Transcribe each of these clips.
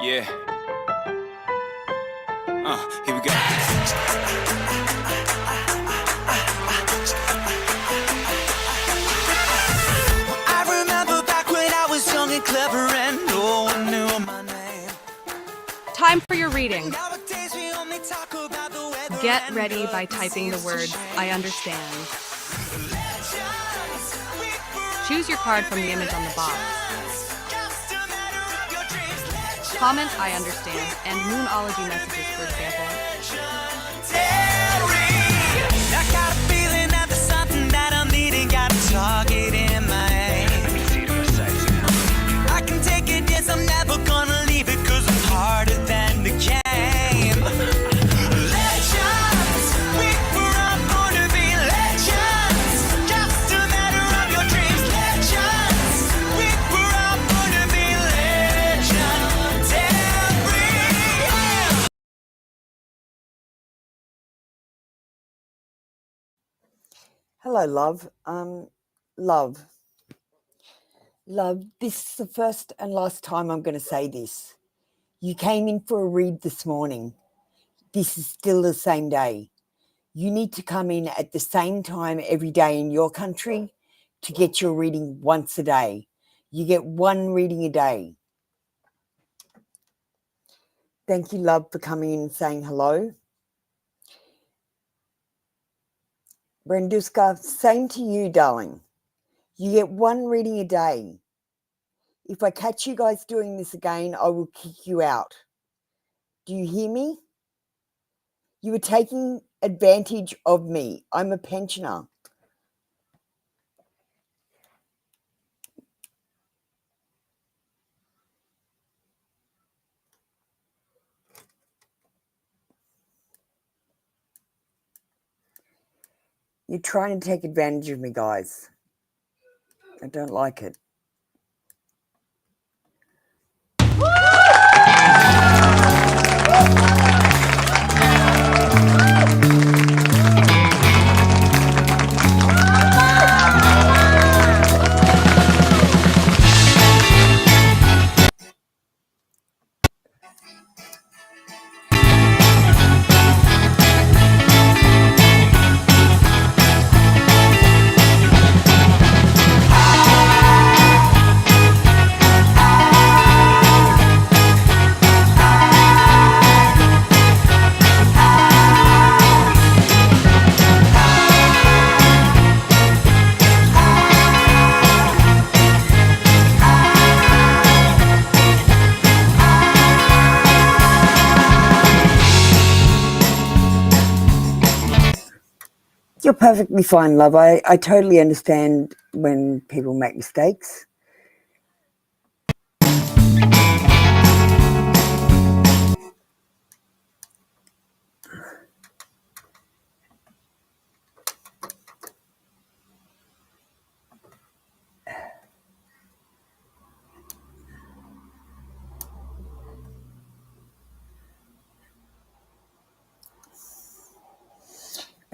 Yeah. Here we go. I remember back when I was young and clever and no one knew my name. Time for your reading. Get ready by typing the words, I understand. Choose your card from the image on the box. Comment, I understand, and Moonology messages, for example. I got a feeling that there's something that I'm needing, got a target in my aim. I can take it, yes, I'm never gonna leave it, cause I'm harder than the game. Legends, we were all born to be legends. Just a matter of your dreams. Legends, we were all born to be legendary. Hello, love. Love, this is the first and last time I'm going to say this. You came in for a read this morning. This is still the same day. You need to come in at the same time every day in your country to get your reading once a day. You get one reading a day. Thank you, love, for coming in and saying hello. Brenduska, same to you, darling. You get one reading a day. If I catch you guys doing this again, I will kick you out. Do you hear me? You are taking advantage of me. I'm a pensioner. You're trying to take advantage of me, guys. I don't like it. You're perfectly fine, love. I totally understand when people make mistakes.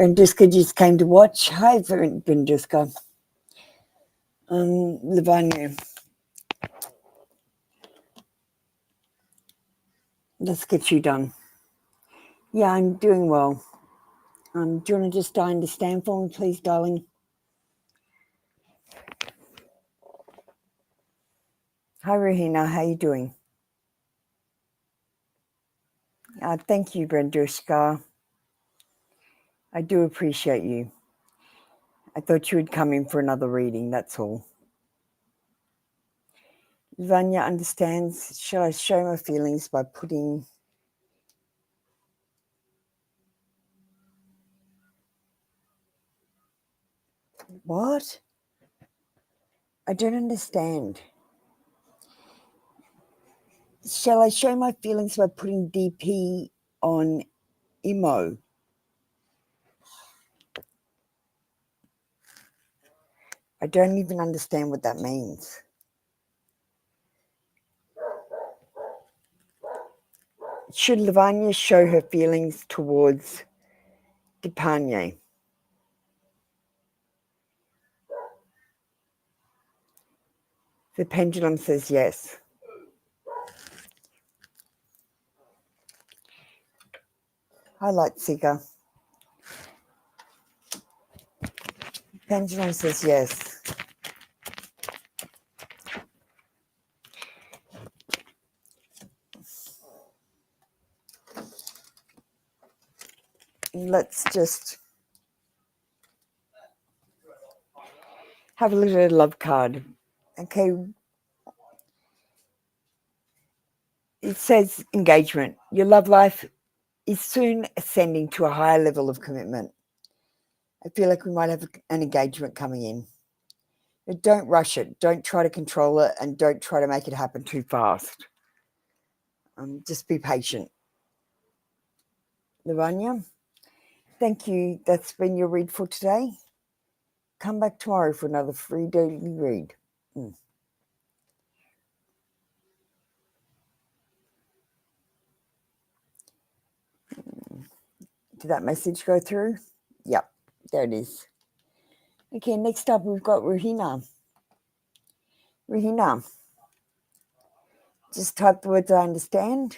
Branduska just came to watch. Hi, Branduska. Lavanya. Let's get you done. Yeah, I'm doing well. Do you want to just understand for me, please, darling? Hi, Rahina. How you doing? Thank you, Branduska. I do appreciate you. I thought you would come in for another reading, that's all. Vanya understands. Shall I show my feelings by putting... What? I don't understand. Shall I show my feelings by putting DP on Imo? I don't even understand what that means. Should Lavanya show her feelings towards Dipanye? The pendulum says yes. Hi, Lightseeker. Pendulum says yes. Let's just have a look at a love card. Okay. It says engagement. Your love life is soon ascending to a higher level of commitment. I feel like we might have an engagement coming in. But don't rush it. Don't try to control it, and don't try to make it happen too fast. Just be patient. Lavanya, thank you. That's been your read for today. Come back tomorrow for another free daily read. Did that message go through? Yep, there it is. Okay, next up we've got Rahina. Rahina, just type the words I understand.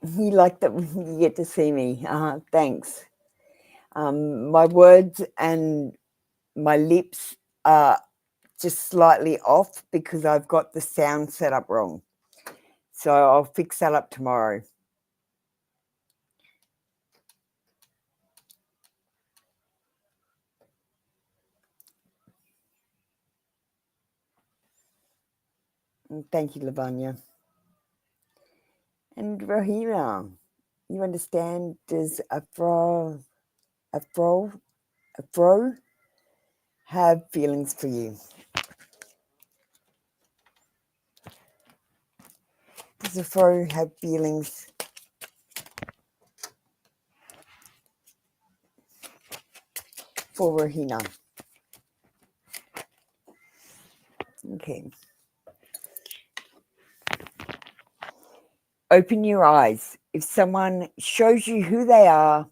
You like that you get to see me. Thanks. My words and my lips are just slightly off because I've got the sound set up wrong. So I'll fix that up tomorrow. Thank you, Lavanya. And Rahina, you understand, does a fro have feelings for you? Does a fro have feelings for Rahina? Okay. Open your eyes. If someone shows you who they are,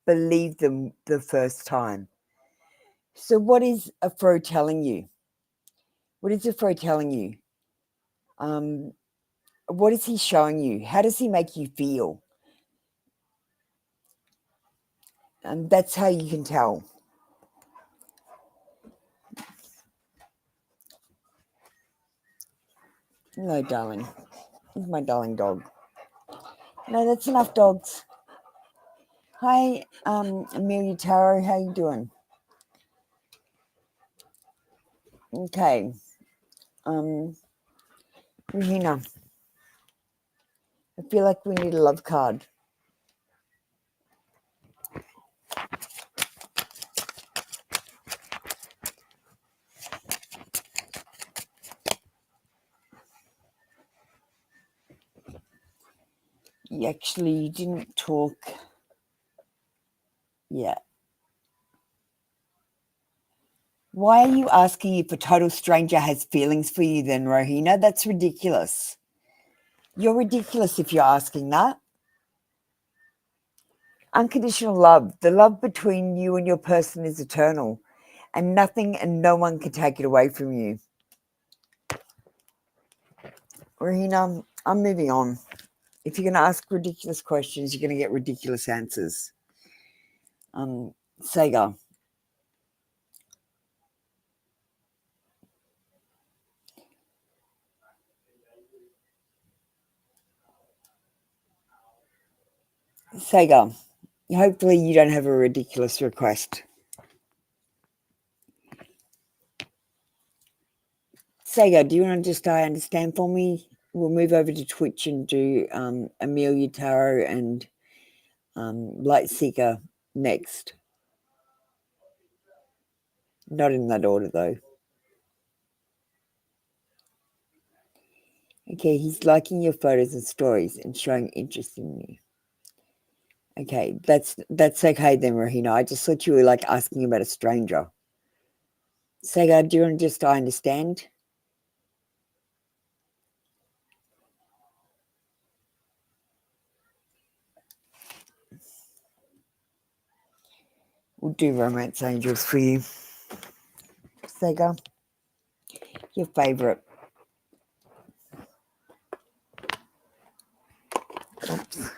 believe them the first time. So what is a fro telling you? What is a fro telling you? What is he showing you? How does he make you feel? And that's how you can tell. No, darling. He's my darling dog. No, that's enough dogs. Hi, Amelia Tarot. How you doing? Okay. Regina, I feel like we need a love card. You actually didn't talk yet. Why are you asking if a total stranger has feelings for you then, Rohina? That's ridiculous. You're ridiculous if you're asking that. Unconditional love. The love between you and your person is eternal, and nothing and no one can take it away from you. Rohina, I'm moving on. If you're going to ask ridiculous questions, you're going to get ridiculous answers. Sega. Sega, hopefully you don't have a ridiculous request. Sega, do you want to just understand for me? We'll move over to Twitch and do Amelia Tarot and Light Seeker next. Not in that order, though. Okay, he's liking your photos and stories and showing interest in you. Okay, that's okay then, Rohina. I just thought you were like asking about a stranger. Sega, do you want to just understand? We'll do romance angels for you. Sega, your favourite. Oops.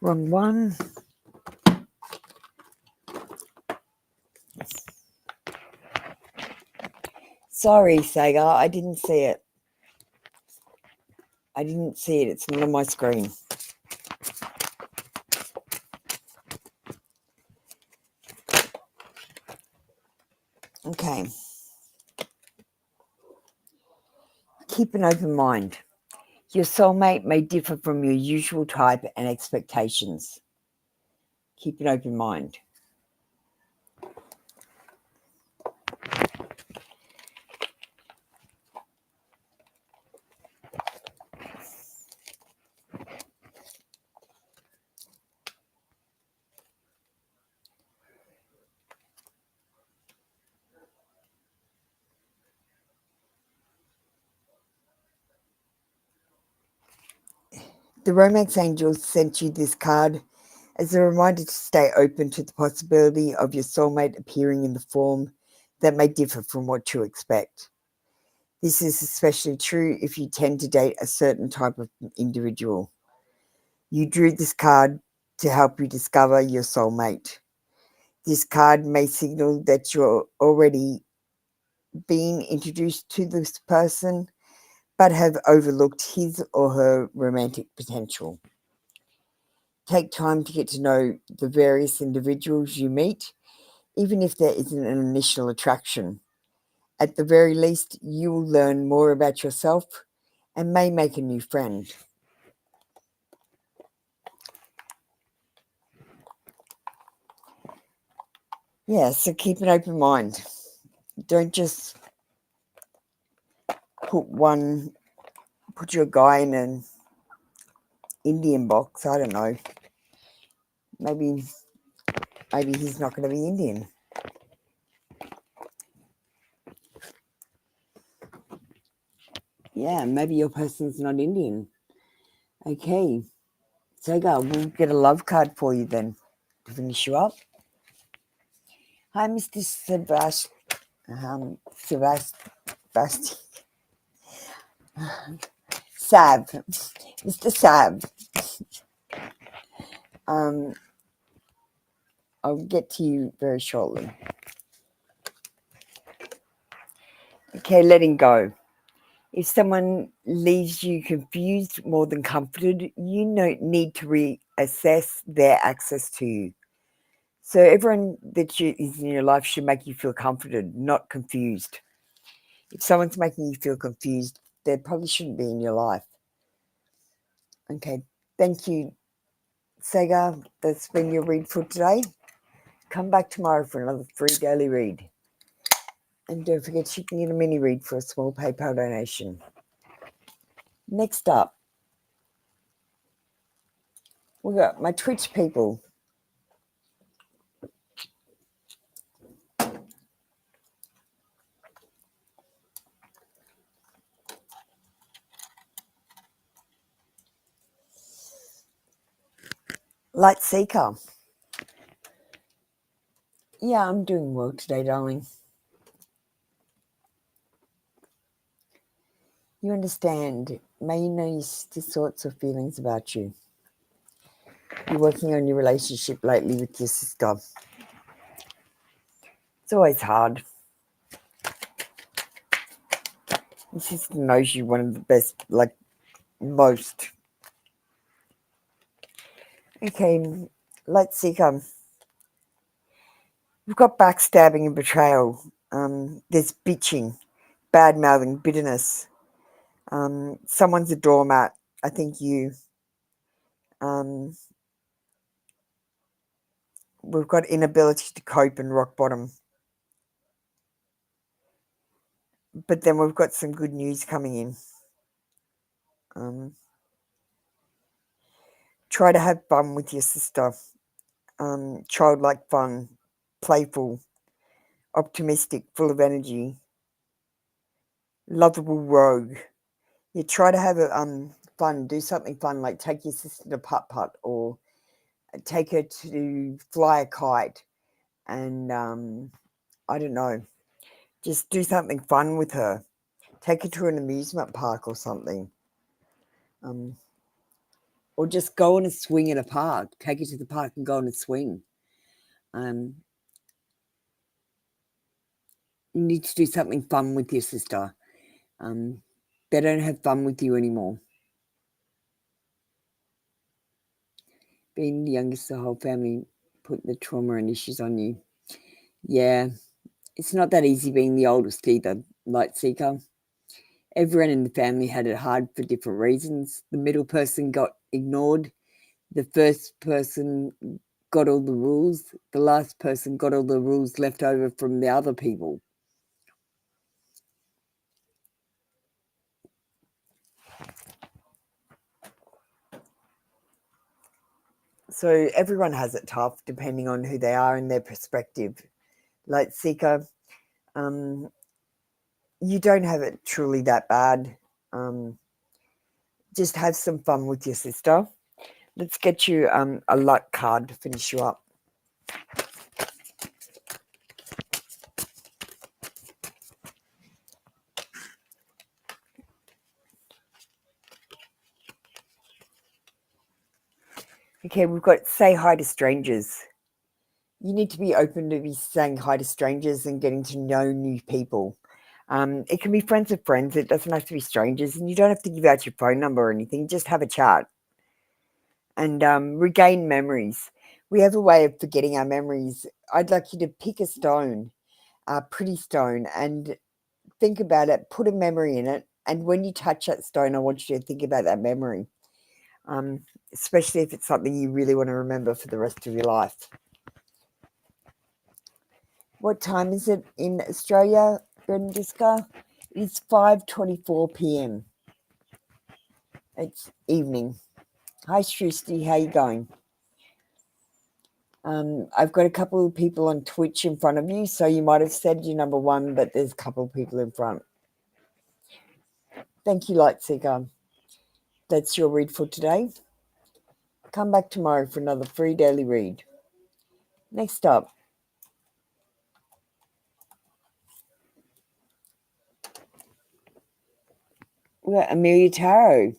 Wrong one. Sorry, Sega, I didn't see it. I didn't see it. It's not on my screen. Okay. Keep an open mind. Your soulmate may differ from your usual type and expectations. Keep an open mind. The romance angels sent you this card as a reminder to stay open to the possibility of your soulmate appearing in the form that may differ from what you expect. This is especially true if you tend to date a certain type of individual. You drew this card to help you discover your soulmate. This card may signal that you're already being introduced to this person, but have overlooked his or her romantic potential. Take time to get to know the various individuals you meet, even if there isn't an initial attraction. At the very least, you will learn more about yourself and may make a new friend. Yeah, so keep an open mind. Don't just put your guy in an Indian box. I don't know. Maybe he's not going to be Indian. Yeah, maybe your person's not Indian. Okay, so we'll get a love card for you then to finish you up. Hi, Mr. Sav, Mr. Sav. I'll get to you very shortly. Okay, letting go. If someone leaves you confused more than comforted, you need to reassess their access to you. So everyone that is in your life should make you feel comforted, not confused. If someone's making you feel confused, they probably shouldn't be in your life. Okay, thank you, Sega. That's been your read for today. Come back tomorrow for another free daily read. And don't forget you can get a mini read for a small PayPal donation. Next up, we got my Twitch people. Light Seeker. Yeah, I'm doing well today, darling. You understand. May you notice the sorts of feelings about you. You're working on your relationship lately with your sister. It's always hard. Your sister knows you one of the best, like most. Okay, let's see. We've got backstabbing and betrayal. There's bitching, bad-mouthing, bitterness. Someone's a doormat. I think you. We've got inability to cope and rock bottom. But then we've got some good news coming in. Try to have fun with your sister. Childlike fun, playful, optimistic, full of energy, lovable rogue. You try to have fun, do something fun, like take your sister to putt-putt or take her to fly a kite and, I don't know, just do something fun with her. Take her to an amusement park or something. Or just go on a swing at a park. Take her to the park and go on a swing. You need to do something fun with your sister. They don't have fun with you anymore. Being the youngest of the whole family put the trauma and issues on you. Yeah, it's not that easy being the oldest either, Light Seeker. Everyone in the family had it hard for different reasons. The middle person got ignored. The first person got all the rules. The last person got all the rules left over from the other people. So everyone has it tough depending on who they are and their perspective. Light Seeker, you don't have it truly that bad. Just have some fun with your sister. Let's get you a luck card to finish you up. Okay, we've got say hi to strangers. You need to be open to be saying hi to strangers and getting to know new people. It can be friends of friends. It doesn't have to be strangers. And you don't have to give out your phone number or anything. Just have a chat. And regain memories. We have a way of forgetting our memories. I'd like you to pick a stone, a pretty stone, and think about it. Put a memory in it. And when you touch that stone, I want you to think about that memory. Especially if it's something you really want to remember for the rest of your life. What time is it in Australia, Brendiska? It's 5:24 p.m. It's evening. Hi, Shrusty. How you going? I've got a couple of people on Twitch in front of you, so you might have said you're number one, but there's a couple of people in front. Thank you, Lightseeker. That's your read for today. Come back tomorrow for another free daily read. Next up, we got Amelia Tarot.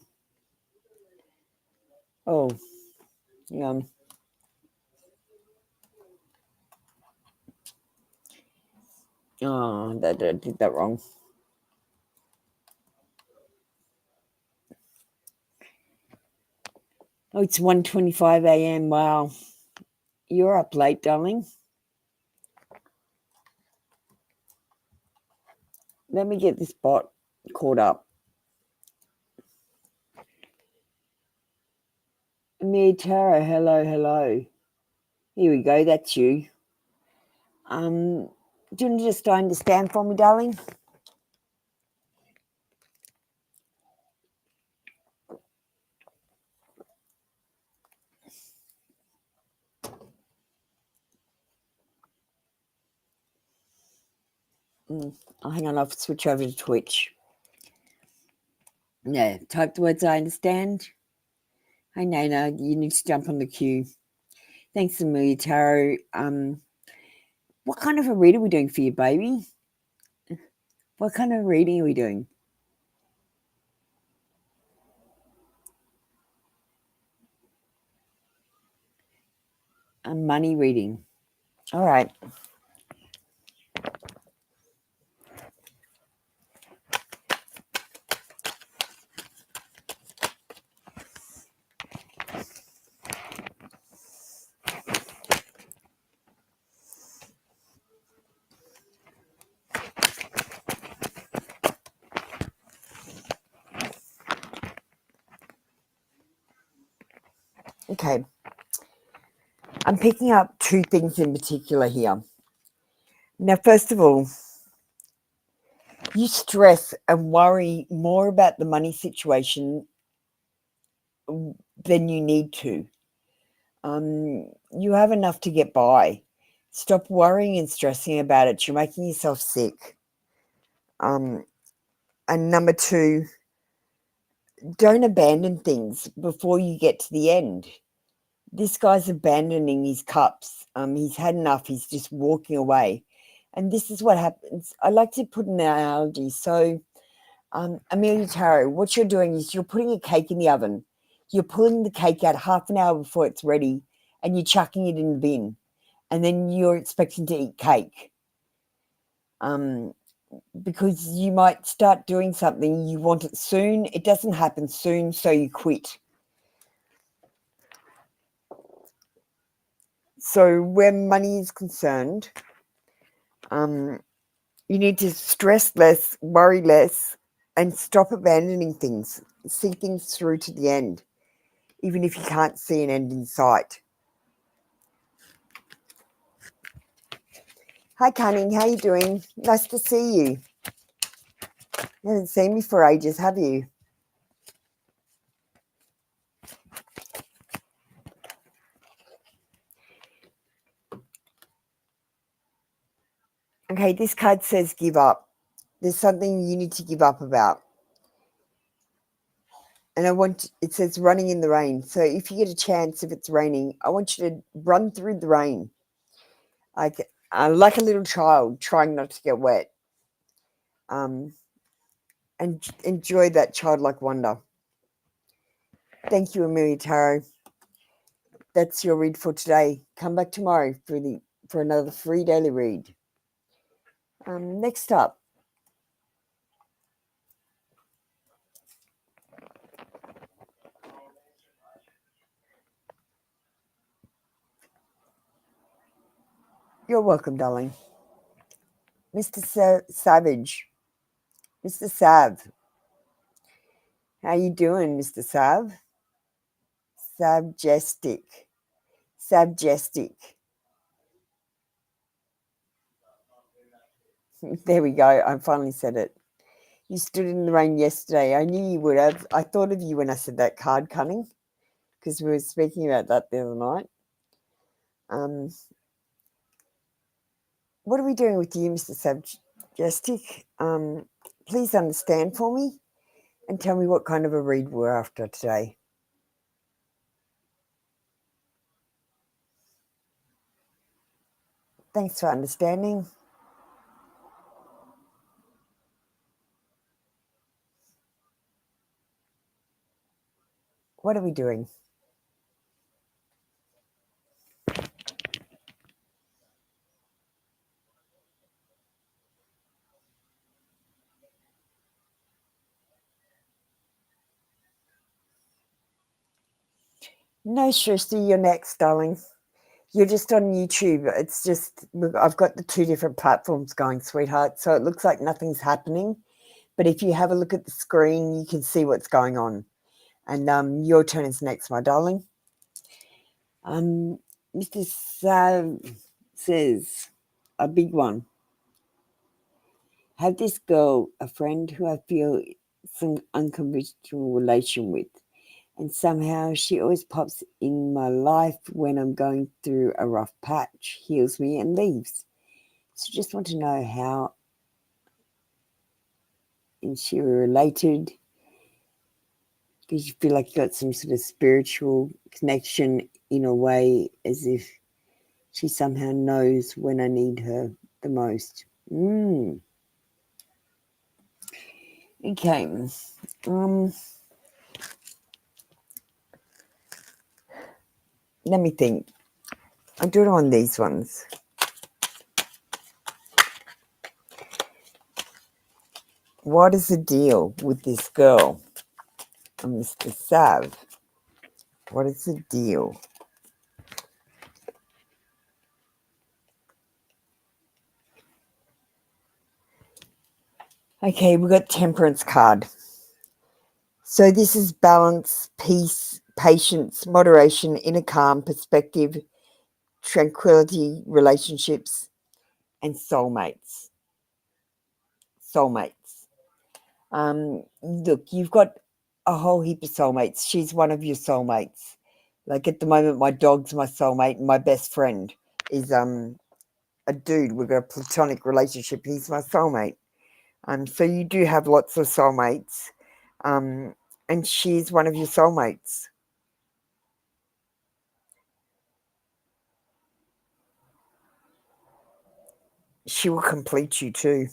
Oh, yum. Oh, I did that wrong. Oh, it's 1:25 a.m. Wow. You're up late, darling. Let me get this bot caught up. Amir Taro, hello. Here we go, that's you. Do you want to just understand for me, darling? Oh, hang on, I'll switch over to Twitch. Yeah, type the words I understand. Hey, Nana, you need to jump on the queue. Thanks, Amelia Tarot. What kind of a read are we doing for you, baby? What kind of reading are we doing? A money reading. All right. Okay. I'm picking up two things in particular here. Now, first of all, you stress and worry more about the money situation than you need to. You have enough to get by. Stop worrying and stressing about it. You're making yourself sick. And number two, don't abandon things before you get to the end. This guy's abandoning his cups. He's had enough. He's just walking away. And this is what happens. I like to put an analogy. So, Amelia Tarot, what you're doing is you're putting a cake in the oven. You're pulling the cake out half an hour before it's ready, and you're chucking it in the bin. And then you're expecting to eat cake. Because you might start doing something, you want it soon. It doesn't happen soon, so you quit. So where money is concerned, you need to stress less, worry less, and stop abandoning things. See things through to the end, even if you can't see an end in sight. Hi, Cunning. How you doing? Nice to see you. You haven't seen me for ages, have you? Okay, this card says give up. There's something you need to give up about. And it says running in the rain. So if you get a chance, if it's raining, I want you to run through the rain. Like a little child trying not to get wet. And enjoy that childlike wonder. Thank you, Amelia Tarot. That's your read for today. Come back tomorrow for another free daily read. Next up, you're welcome, darling. Mr. Savage. Mr. Sav. How you doing, Mr. Sav? Sabjestic. There we go. I finally said it. You stood in the rain yesterday. I knew you would have. I thought of you when I said that card, Cunning, because we were speaking about that the other night. What are we doing with you, Mr. Sabjestic? Please understand for me and tell me what kind of a read we're after today. Thanks for understanding. What are we doing? No stress, you're next, darling. You're just on YouTube. It's just, I've got the two different platforms going, sweetheart. So it looks like nothing's happening. But if you have a look at the screen, you can see what's going on. And your turn is next, my darling. Mr. Sav says, a big one. Have this girl, a friend who I feel some unconventional relation with. And somehow she always pops in my life when I'm going through a rough patch, heals me and leaves. So just want to know how is she related? Because you feel like you got some sort of spiritual connection in a way as if she somehow knows when I need her the most. Okay. Let me think. I'll do it on these ones. What is the deal with this girl? Mr. Sav. What is the deal? Okay, we've got Temperance card. So this is balance, peace, patience, moderation, inner calm, perspective, tranquility, relationships, and soulmates. Soulmates. Look, you've got a whole heap of soulmates. She's one of your soulmates. Like at the moment, my dog's my soulmate, and my best friend is a dude. We've got a platonic relationship. He's my soulmate. So you do have lots of soulmates, and she's one of your soulmates. She will complete you too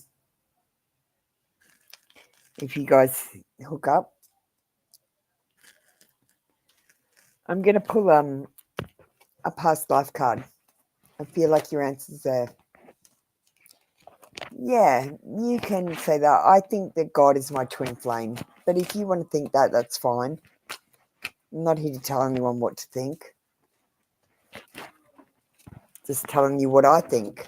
if you guys hook up. I'm going to pull a past life card. I feel like your answer's there. Yeah, you can say that. I think that God is my twin flame. But if you want to think that, that's fine. I'm not here to tell anyone what to think. Just telling you what I think.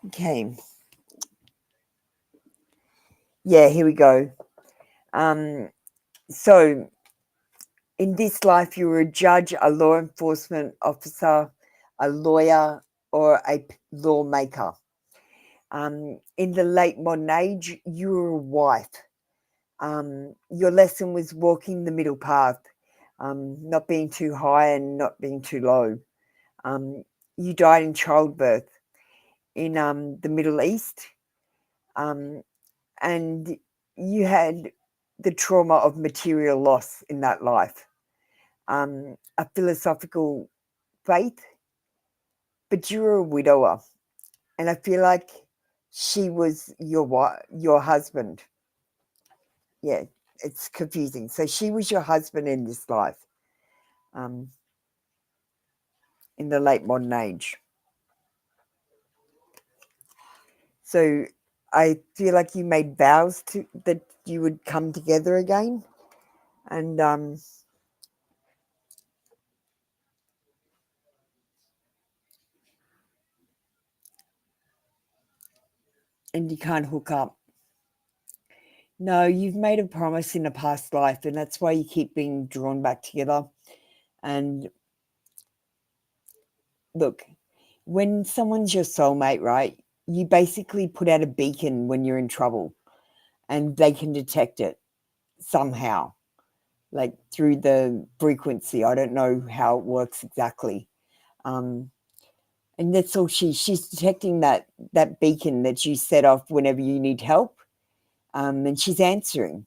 Okay. Yeah, here we go. So in this life, you were a judge, a law enforcement officer, a lawyer, or a lawmaker. In the late modern age, you were a wife. Your lesson was walking the middle path, not being too high and not being too low. You died in childbirth in the Middle East, and you had the trauma of material loss in that life, a philosophical faith, but you were a widower, and I feel like she was your husband. Yeah, it's confusing. So she was your husband in this life, in the late modern age. So I feel like you made vows that you would come together again, and you can't hook up. No, you've made a promise in a past life, and that's why you keep being drawn back together. And look, when someone's your soulmate, right, you basically put out a beacon when you're in trouble, and they can detect it somehow, like through the frequency. I don't know how it works exactly. And that's all she's detecting that beacon that you set off whenever you need help, and she's answering.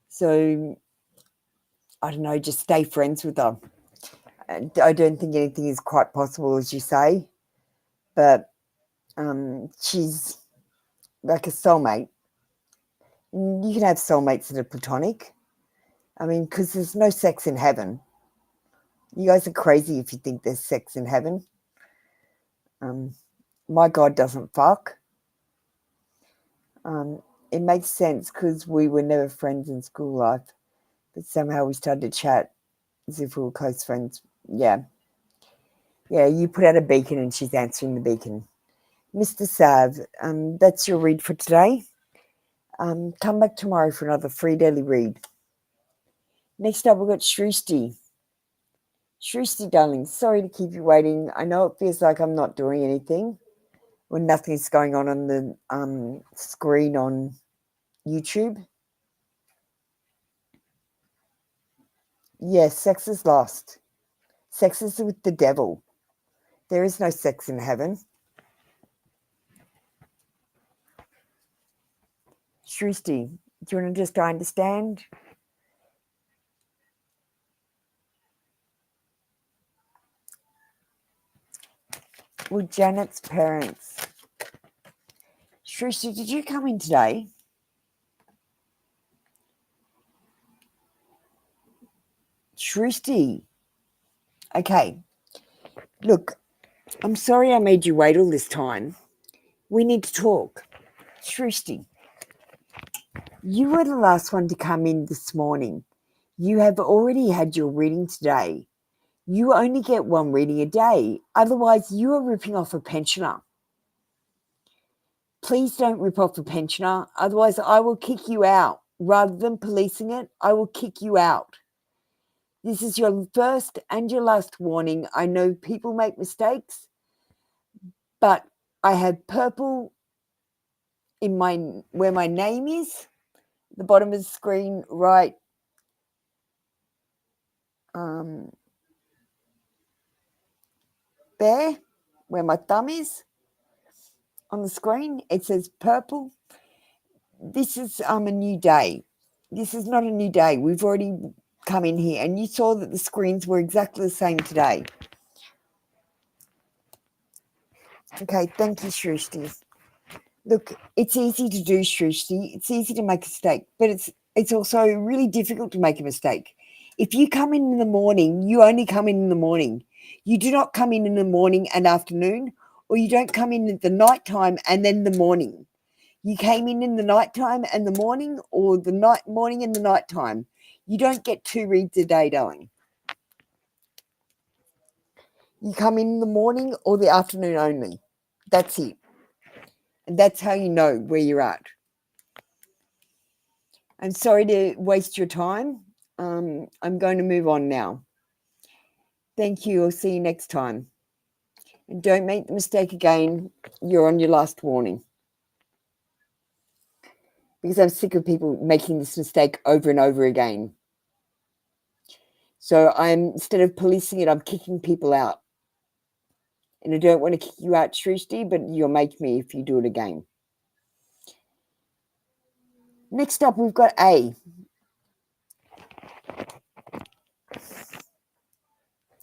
So I don't know, just stay friends with her. I don't think anything is quite possible, as you say, but she's like a soulmate. You can have soulmates that are platonic. I mean, because there's no sex in heaven. You guys are crazy if you think there's sex in heaven. My God doesn't fuck. It makes sense because we were never friends in school life, but somehow we started to chat as if we were close friends. Yeah, you put out a beacon and she's answering the beacon. Mr. Sav, that's your read for today. Come back tomorrow for another free daily read. Next up, we've got Shrishti. Shrishti, darling, sorry to keep you waiting. I know it feels like I'm not doing anything when nothing's going on the screen on YouTube. Yes, sex is lost. Sex is with the devil. There is no sex in heaven. Shrishti, do you want to just understand? Well, Janet's parents. Shrishti, did you come in today? Shrishti. Okay. Look, I'm sorry I made you wait all this time. We need to talk. Shrishti, you were the last one to come in this morning. You have already had your reading today. You only get one reading a day. Otherwise, you are ripping off a pensioner. Please don't rip off a pensioner. Otherwise, I will kick you out. Rather than policing it, I will kick you out. This is your first and your last warning. I know people make mistakes, but I have purple in where my name is, the bottom of the screen, right there, where my thumb is on the screen. It says purple. This is a new day. This is not a new day. We've already come in here, and you saw that the screens were exactly the same today. Okay, thank you, Shrishti. Look, it's easy to do, Shrishti. It's easy to make a mistake, but it's also really difficult to make a mistake. If you come in the morning, you only come in the morning. You do not come in the morning and afternoon, or you don't come in at the nighttime and then the morning. You came in the nighttime and the morning, or the morning and the nighttime. You don't get 2 reads a day, darling. You come in the morning or the afternoon only. That's it. And that's how you know where you're at. I'm sorry to waste your time. I'm going to move on now. Thank you. I'll see you next time. And don't make the mistake again. You're on your last warning. Because I'm sick of people making this mistake over and over again. So instead of policing it, I'm kicking people out. And I don't want to kick you out, Shrishti, but you'll make me if you do it again. Next up, we've got A.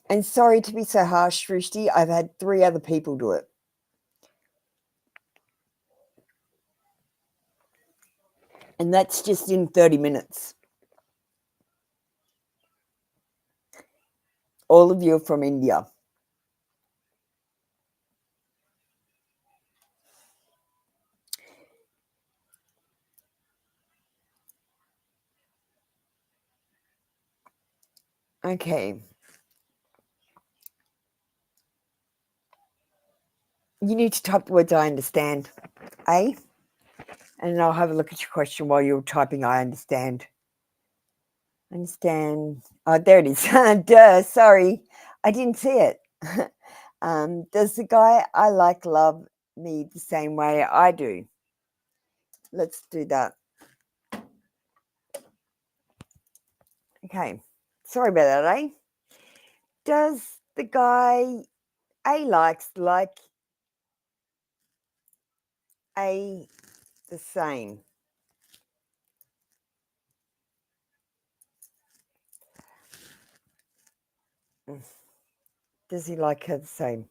And sorry to be so harsh, Shrishti. I've had 3 other people do it. And that's just in 30 minutes. All of you are from India. Okay. You need to type the words I understand, A. And I'll have a look at your question while you're typing I understand. Understand. Oh, there it is. Duh, sorry. I didn't see it. Does the guy I like love me the same way I do? Let's do that. Okay. Sorry about that, eh? Does the guy A likes like A the same? Does he like her the same?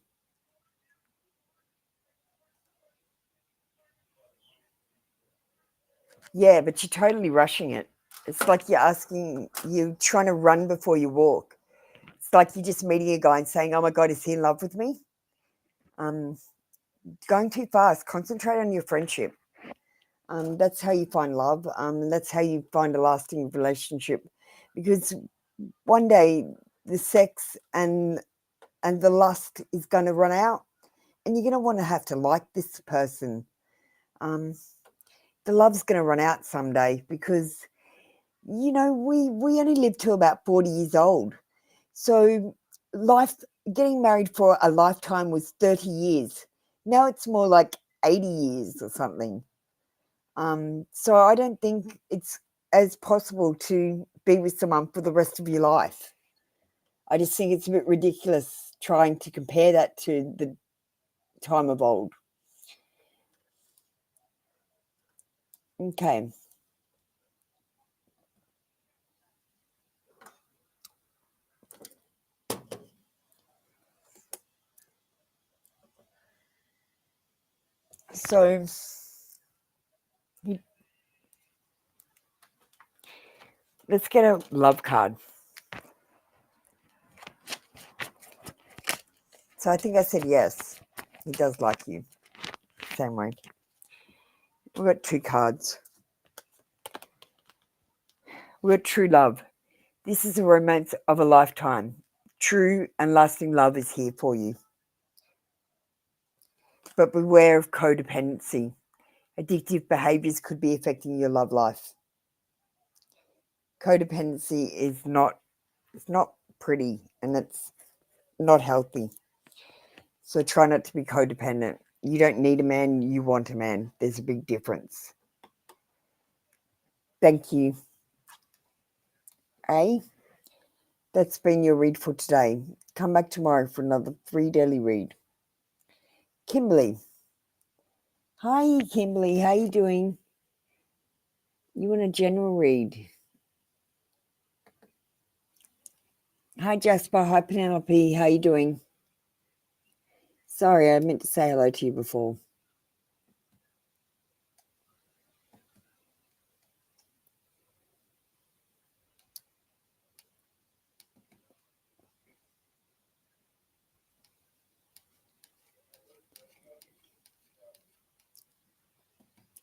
Yeah, but you're totally rushing it. It's like you're trying to run before you walk. It's like you're just meeting a guy and saying, oh my God, is he in love with me? Going too fast. Concentrate on your friendship. That's how you find love. That's how you find a lasting relationship. Because one day the sex and the lust is going to run out, and you're going to want to have to like this person. The love's going to run out someday because, we only live to about 40 years old. So getting married for a lifetime was 30 years. Now it's more like 80 years or something. So I don't think it's as possible to be with someone for the rest of your life. I just think it's a bit ridiculous trying to compare that to the time of old. Okay. So let's get a love card. So I think I said yes. He does like you. Same way. We've got 2 cards. We've got true love. This is a romance of a lifetime. True and lasting love is here for you. But beware of codependency. Addictive behaviors could be affecting your love life. Codependency is not pretty, and it's not healthy. So try not to be codependent. You don't need a man, you want a man. There's a big difference. Thank you. That's been your read for today. Come back tomorrow for another free daily read. Kimberly. Hi, Kimberly. How you doing? You want a general read? Hi, Jasper. Hi, Penelope. How you doing? Sorry, I meant to say hello to you before.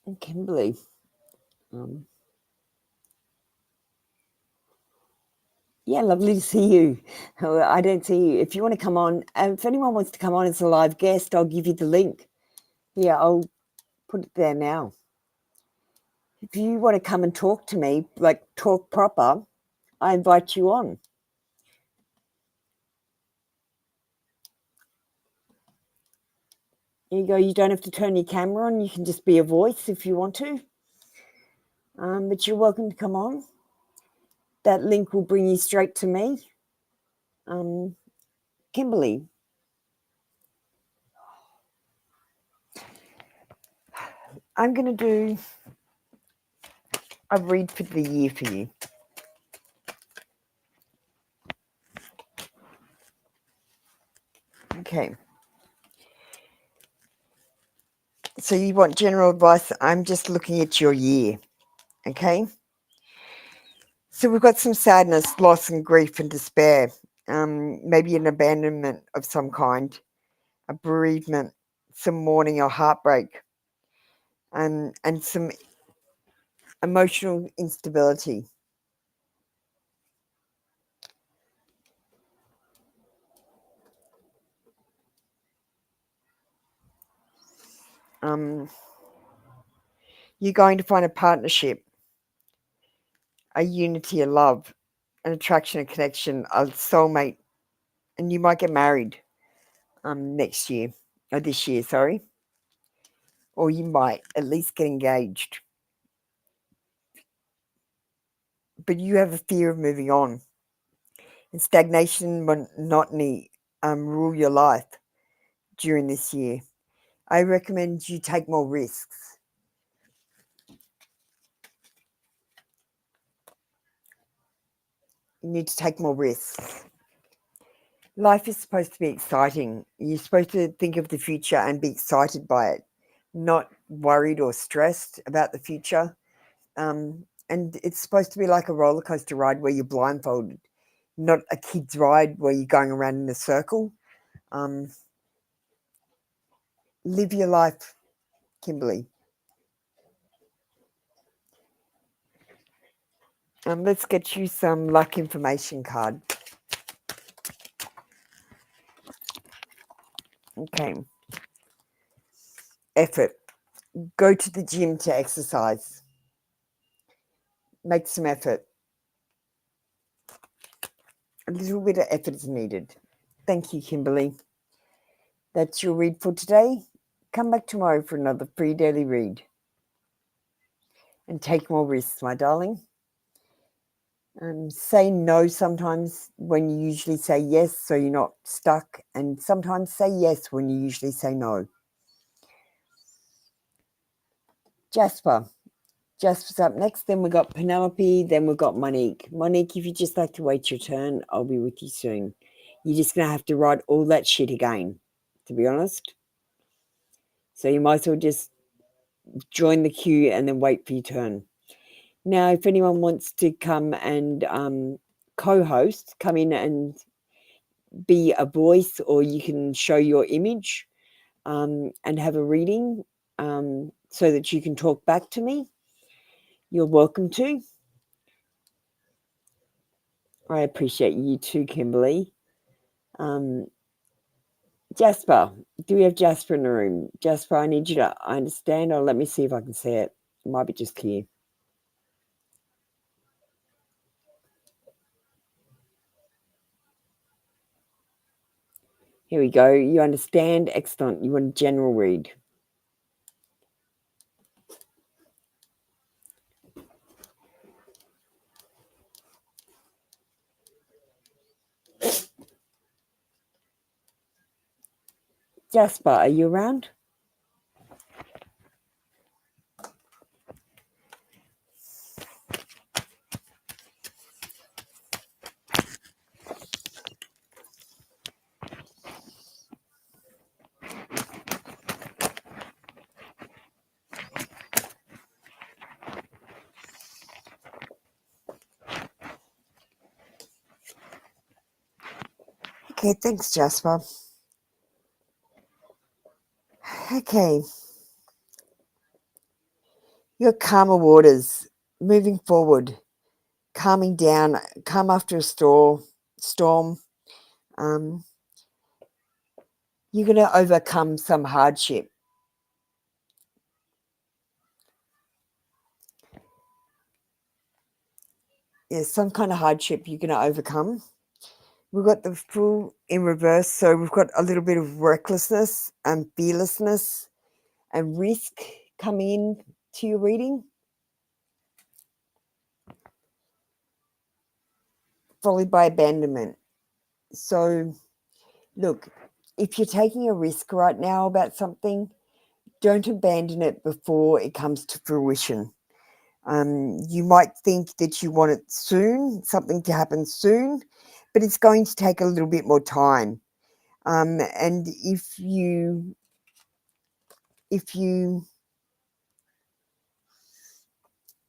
And Kimberly. Yeah, lovely to see you. I don't see you. If you want to come on, if anyone wants to come on as a live guest, I'll give you the link. Yeah, I'll put it there now. If you want to come and talk to me, like talk proper, I invite you on. There you go. You don't have to turn your camera on. You can just be a voice if you want to. But you're welcome to come on. That link will bring you straight to me. Kimberly. I'm going to do a read for the year for you. Okay. So you want general advice? I'm just looking at your year. Okay. So we've got some sadness, loss and grief and despair. Maybe an abandonment of some kind, a bereavement, some mourning or heartbreak, and some emotional instability. You're going to find a partnership, a unity, a love, an attraction, a connection, a soulmate, and you might get married next year, or this year, sorry. Or you might at least get engaged. But you have a fear of moving on. And stagnation, monotony rule your life during this year. I recommend you take more risks. You need to take more risks. Life is supposed to be exciting. You're supposed to think of the future and be excited by it, not worried or stressed about the future. And it's supposed to be like a roller coaster ride where you're blindfolded, not a kid's ride where you're going around in a circle. Live your life, Kimberly. Let's get you some luck information card. Okay. Effort. Go to the gym to exercise. Make some effort. A little bit of effort is needed. Thank you, Kimberly. That's your read for today. Come back tomorrow for another free daily read. And take more risks, my darling. Say no sometimes when you usually say yes, so you're not stuck. And sometimes say yes when you usually say no. Jasper. Jasper's up next. Then we've got Penelope. Then we've got Monique. Monique, if you just like to wait your turn, I'll be with you soon. You're just going to have to write all that shit again, to be honest. So you might as well just join the queue and then wait for your turn. Now, if anyone wants to come and co-host, come in and be a voice, or you can show your image and have a reading so that you can talk back to me, you're welcome to. I appreciate you too, Kimberly. Jasper, do we have Jasper in the room? Jasper, I need you to understand, or let me see if I can see it. It might be just clear. Here we go. You understand? Excellent. You want a general read. Jasper, are you around? Okay, thanks, Jasper. Okay. Your calmer waters, moving forward, calming down, calm after a storm. You're going to overcome some hardship. There's some kind of hardship you're going to overcome. We've got the Fool in reverse, so we've got a little bit of recklessness and fearlessness and risk coming in to your reading, followed by abandonment. So, look, if you're taking a risk right now about something, don't abandon it before it comes to fruition. You might think that you want it soon, something to happen soon, but it's going to take a little bit more time. And if you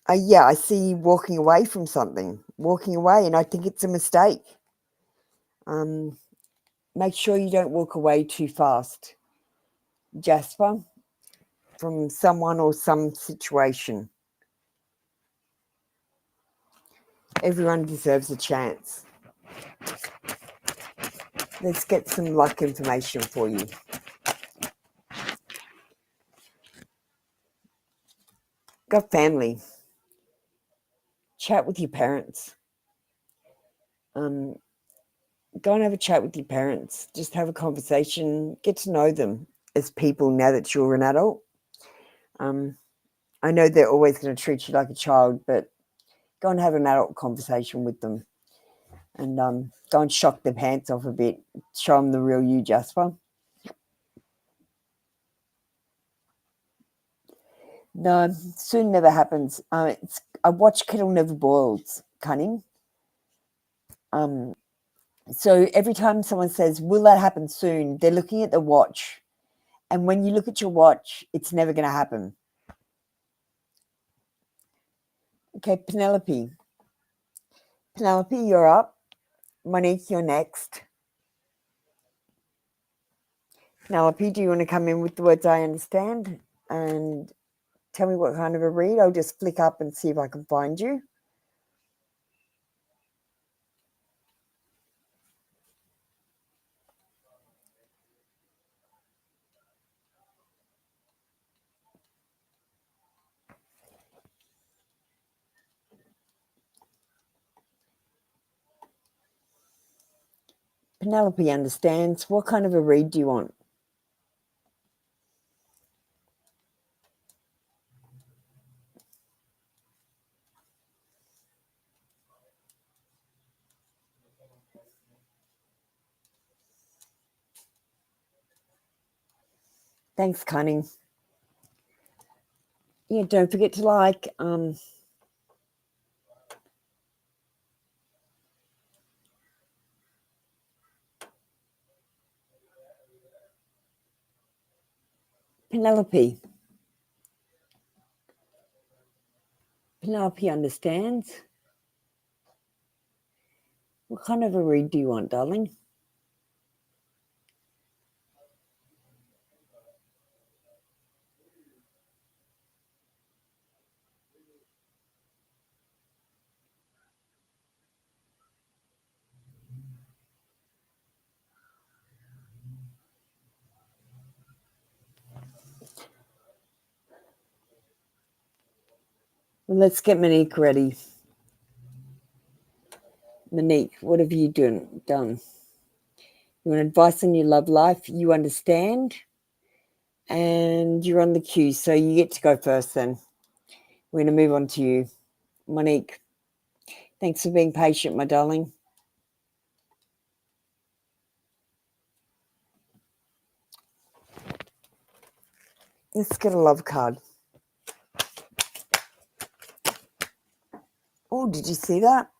I see you walking away from something, and I think it's a mistake. Make sure you don't walk away too fast, Jasper, from someone or some situation. Everyone deserves a chance. Let's get some luck information for you. Got family. Chat with your parents. Go and have a chat with your parents. Just have a conversation. Get to know them as people now that you're an adult. I know they're always going to treat you like a child, but go and have an adult conversation with them, and go and shock their pants off a bit. Show them the real you, Jasper. No, soon never happens. I watch kettle never boils, cunning. So every time someone says, will that happen soon? They're looking at the watch. And when you look at your watch, it's never going to happen. Okay, Penelope. Penelope, you're up. Monique, you're next. Penelope, do you want to come in with the words I understand and tell me what kind of a read? I'll just flick up and see if I can find you. Penelope understands. What kind of a read do you want? Thanks, Cunning. Yeah, don't forget to like. Penelope. Penelope understands. What kind of a read do you want, darling? Well, let's get Monique ready. Monique, what have you done? You want advice on your love life? You understand? And you're on the queue, so you get to go first then. We're going to move on to you. Monique, thanks for being patient, my darling. Let's get a love card. Oh, did you see that?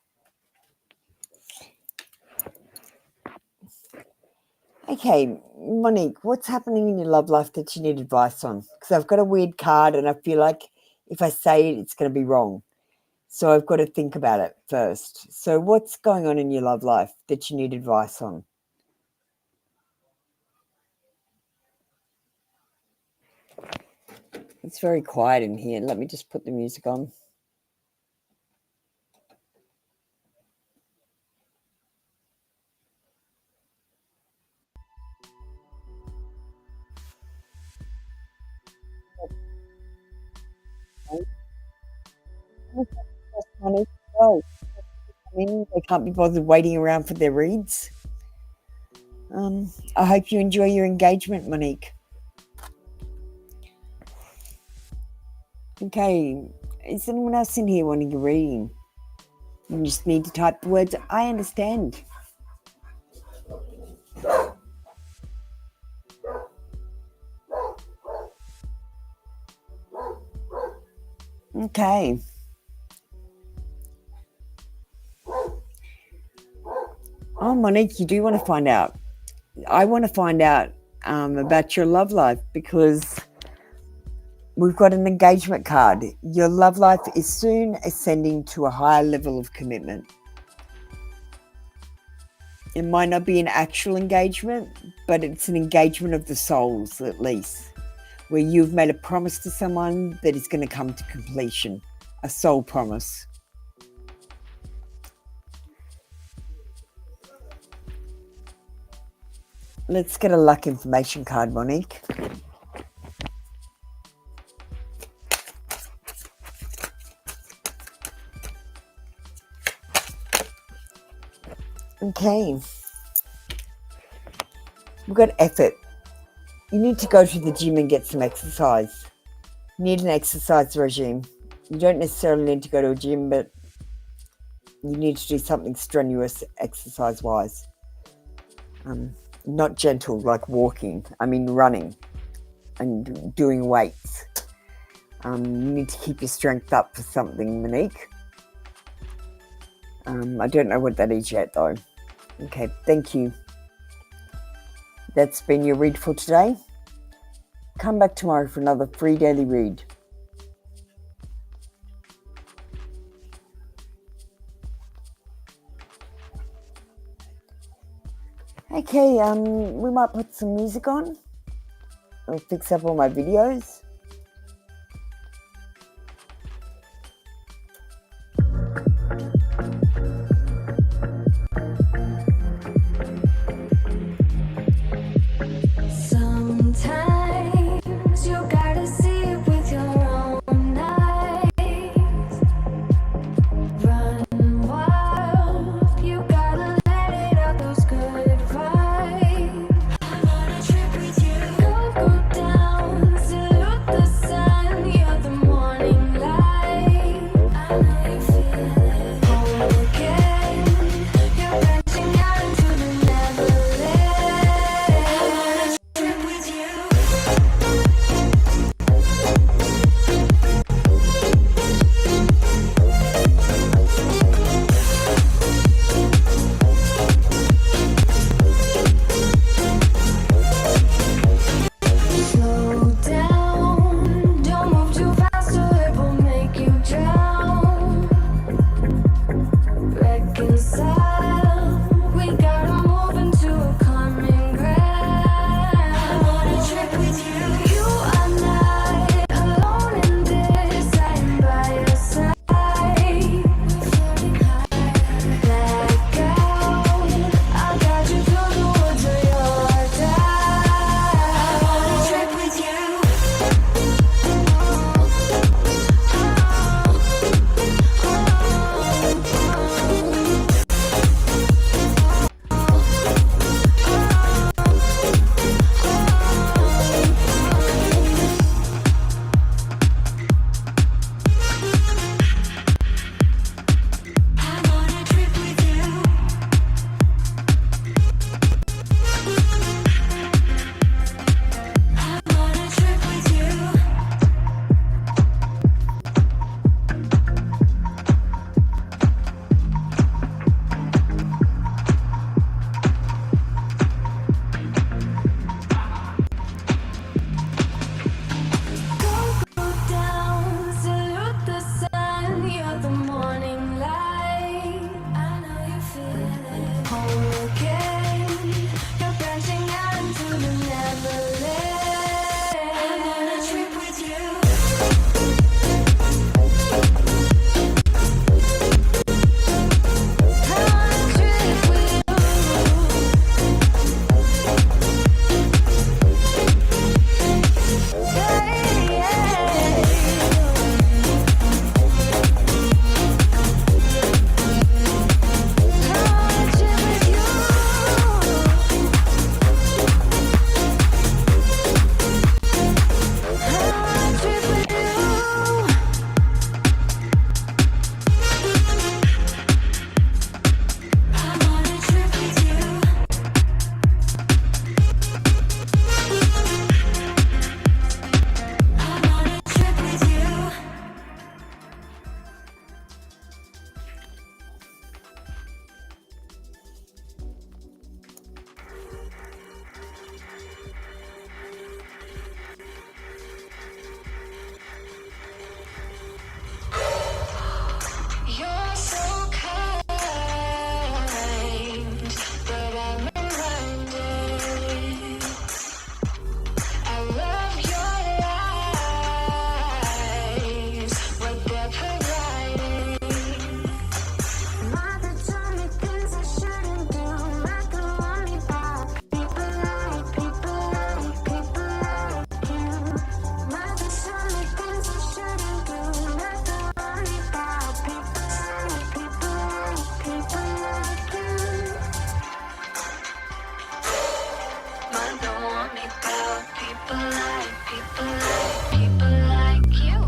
Okay, Monique, what's happening in your love life that you need advice on? Because I've got a weird card and I feel like if I say it, it's going to be wrong. So I've got to think about it first. So what's going on in your love life that you need advice on? It's very quiet in here. Let me just put the music on. Oh, I mean, they can't be bothered waiting around for their reads. I hope you enjoy your engagement, Monique. Okay, is anyone else in here wanting a reading? You just need to type the words, I understand. Okay. Oh, Monique, you do want to find out. I want to find out about your love life because we've got an engagement card. Your love life is soon ascending to a higher level of commitment. It might not be an actual engagement, but it's an engagement of the souls at least, where you've made a promise to someone that is going to come to completion, a soul promise. Let's get a luck information card, Monique. Okay. We've got effort. You need to go to the gym and get some exercise. You need an exercise regime. You don't necessarily need to go to a gym, but you need to do something strenuous exercise-wise. Not gentle, like walking. I mean running and doing weights. You need to keep your strength up for something, Monique. I don't know what that is yet, though. Okay, thank you. That's been your read for today. Come back tomorrow for another free daily read. Okay, we might put some music on. I'll fix up all my videos. Sometimes you gotta see it with your own eyes. Run wild, you gotta let it out, those good vibes. I'm on a trip with you. Go down, salute want me about people like people like you.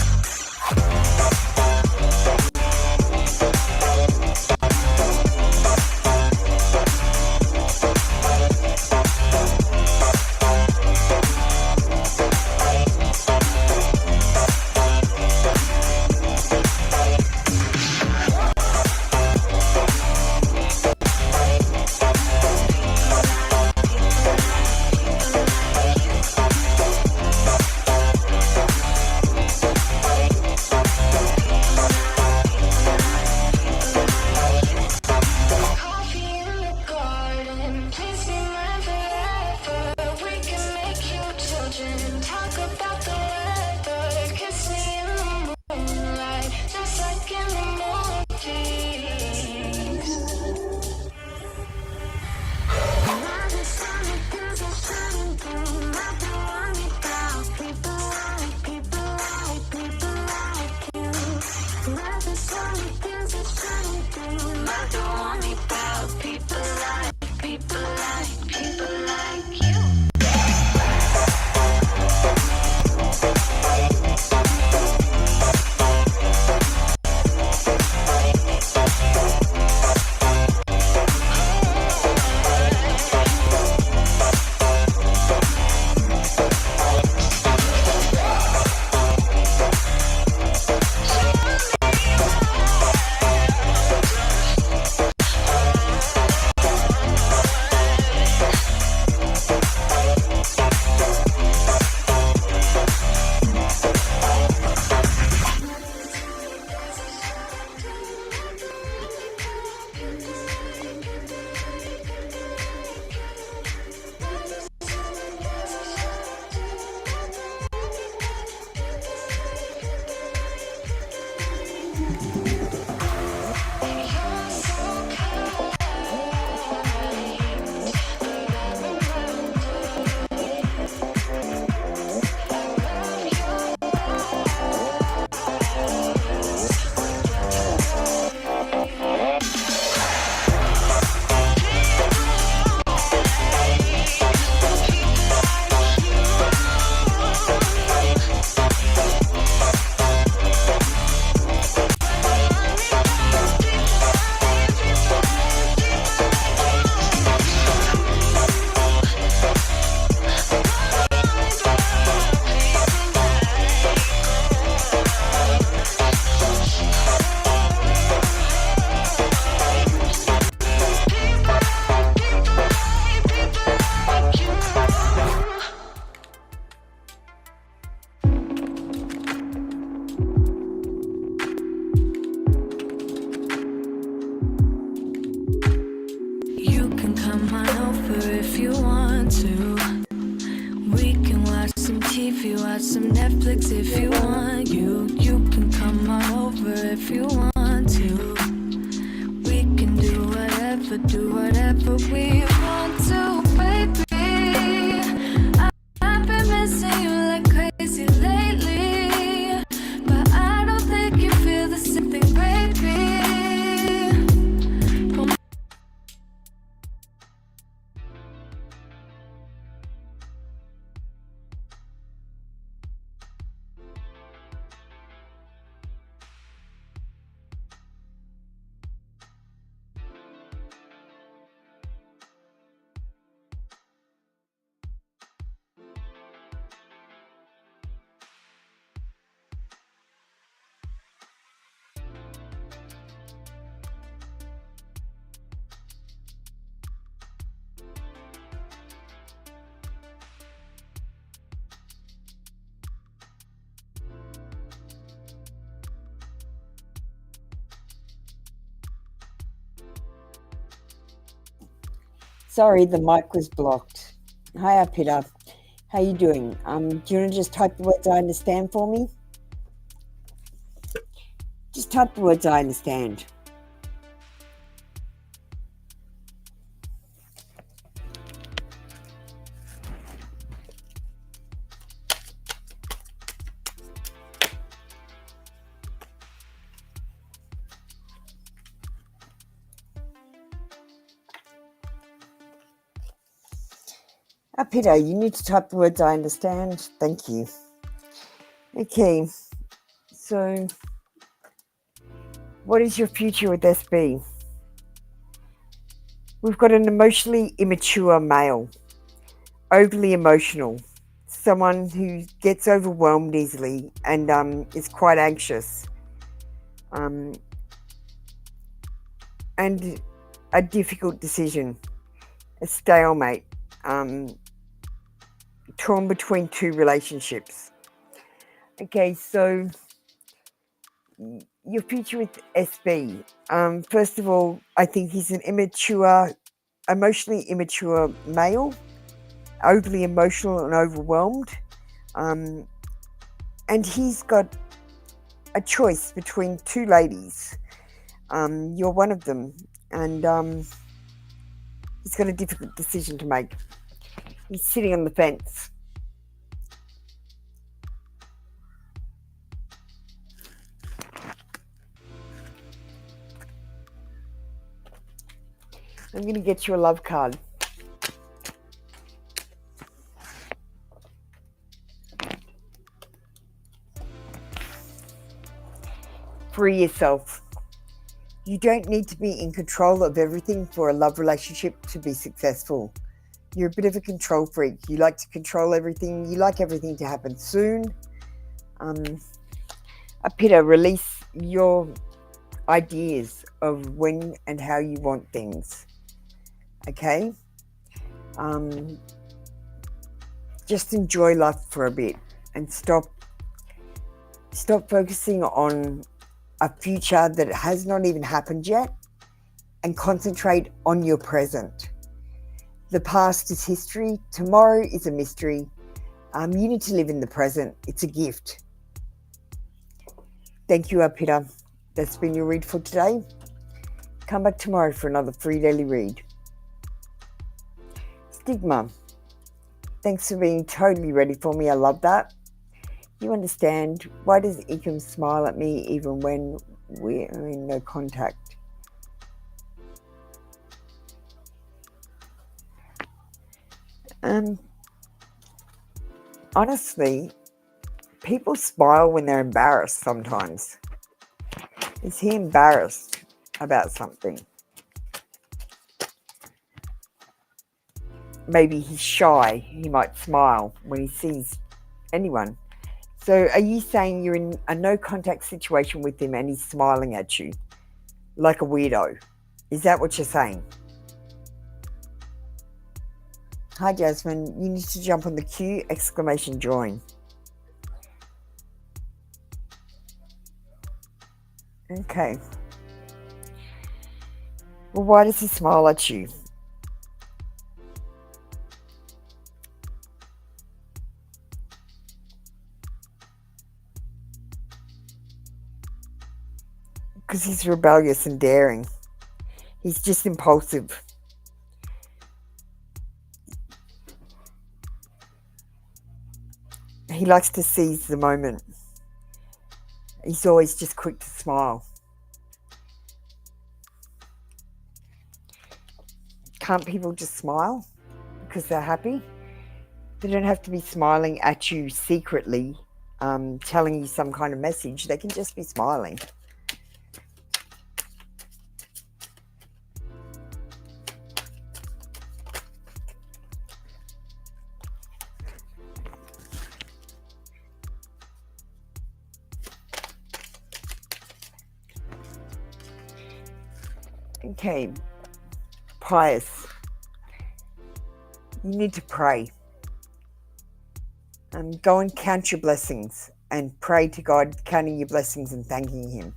You can come on over if you want to. We can watch some TV, watch some Netflix if you want. You can come on over if you want to. We can do whatever we want to, baby. I've been missing you like crazy lately, but I don't think you feel the same thing, baby. Sorry, the mic was blocked. Hiya, Peter. How you doing? Do you want to just type the words I understand for me? Just type the words I understand. Peter, you need to type the words I understand. Thank you. Okay, so what is your future with SB? We've got an emotionally immature male, overly emotional, someone who gets overwhelmed easily and is quite anxious, and a difficult decision, a stalemate, torn between two relationships. Okay, so your future with SB. First of all, I think he's an emotionally immature male, overly emotional and overwhelmed. And he's got a choice between two ladies. You're one of them, and he's got a difficult decision to make. He's sitting on the fence. I'm going to get you a love card. Free yourself. You don't need to be in control of everything for a love relationship to be successful. You're a bit of a control freak. You like to control everything. You like everything to happen soon. Peter, release your ideas of when and how you want things. Okay? Just enjoy life for a bit and stop focusing on a future that has not even happened yet and concentrate on your present. The past is history. Tomorrow is a mystery. You need to live in the present. It's a gift. Thank you, Peter. That's been your read for today. Come back tomorrow for another free daily read. Stigma. Thanks for being totally ready for me. I love that. You understand. Why does Ecom smile at me even when we're in no contact? Honestly, people smile when they're embarrassed sometimes. Is he embarrassed about something? Maybe he's shy. He might smile when he sees anyone. So are you saying you're in a no contact situation with him and he's smiling at you like a weirdo? Is that what you're saying? Hi, Jasmine. You need to jump on the queue, !join. Okay. Well, why does he smile at you? Because he's rebellious and daring. He's just impulsive. He likes to seize the moment. He's always just quick to smile. Can't people just smile because they're happy? They don't have to be smiling at you secretly, telling you some kind of message. They can just be smiling. Okay, pious. You need to pray. Go and count your blessings and pray to God, counting your blessings and thanking Him.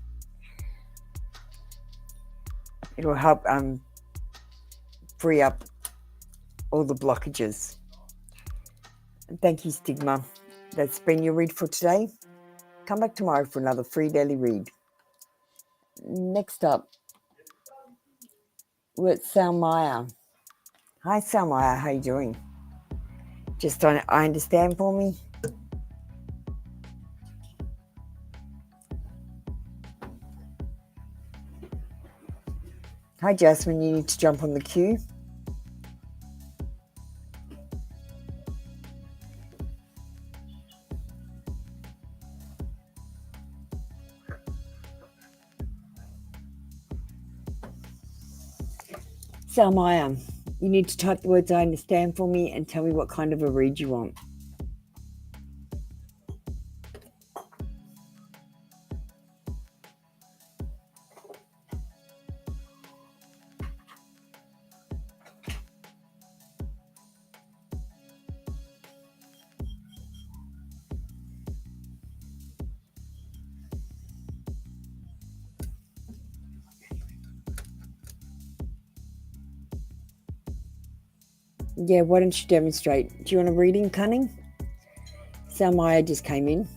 It will help free up all the blockages. And thank you, Stigma. That's been your read for today. Come back tomorrow for another free daily read. Next up, we're at Salmaya. Hi, Salmaya. How you doing? Just I understand for me. Hi, Jasmine. You need to jump on the queue. So Maya, you need to type the words I understand for me and tell me what kind of a read you want. Yeah, why don't you demonstrate? Do you want a reading, Cunning? So Maya just came in.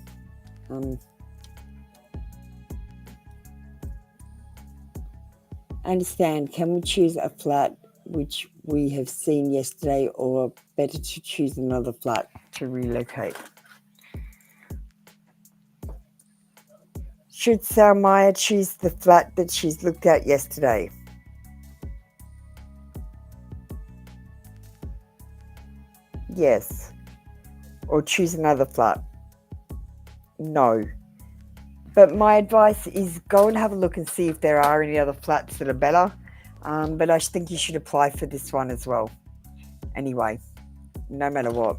I understand. Can we choose a flat which we have seen yesterday, or better to choose another flat to relocate? Should Maya choose the flat that she's looked at yesterday? Yes. Or choose another flat? No. But my advice is go and have a look and see if there are any other flats that are better. But I think you should apply for this one as well. Anyway, no matter what.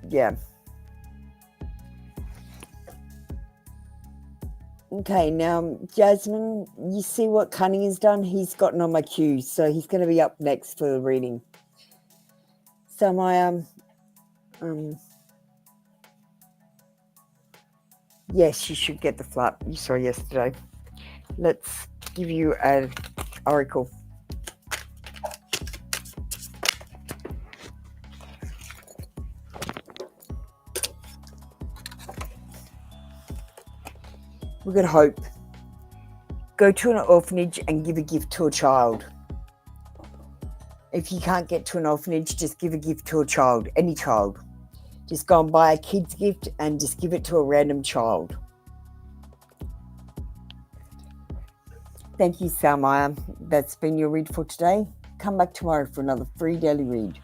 Yeah. Okay, now, Jasmine, you see what Cunning has done? He's gotten on my queue, so he's going to be up next for the reading. So my, yes, you should get the flat you saw yesterday. Let's give you an oracle. We've got hope. Go to an orphanage and give a gift to a child. If you can't get to an orphanage, just give a gift to a child, any child. Just go and buy a kid's gift and just give it to a random child. Thank you, Salmaya. That's been your read for today. Come back tomorrow for another free daily read.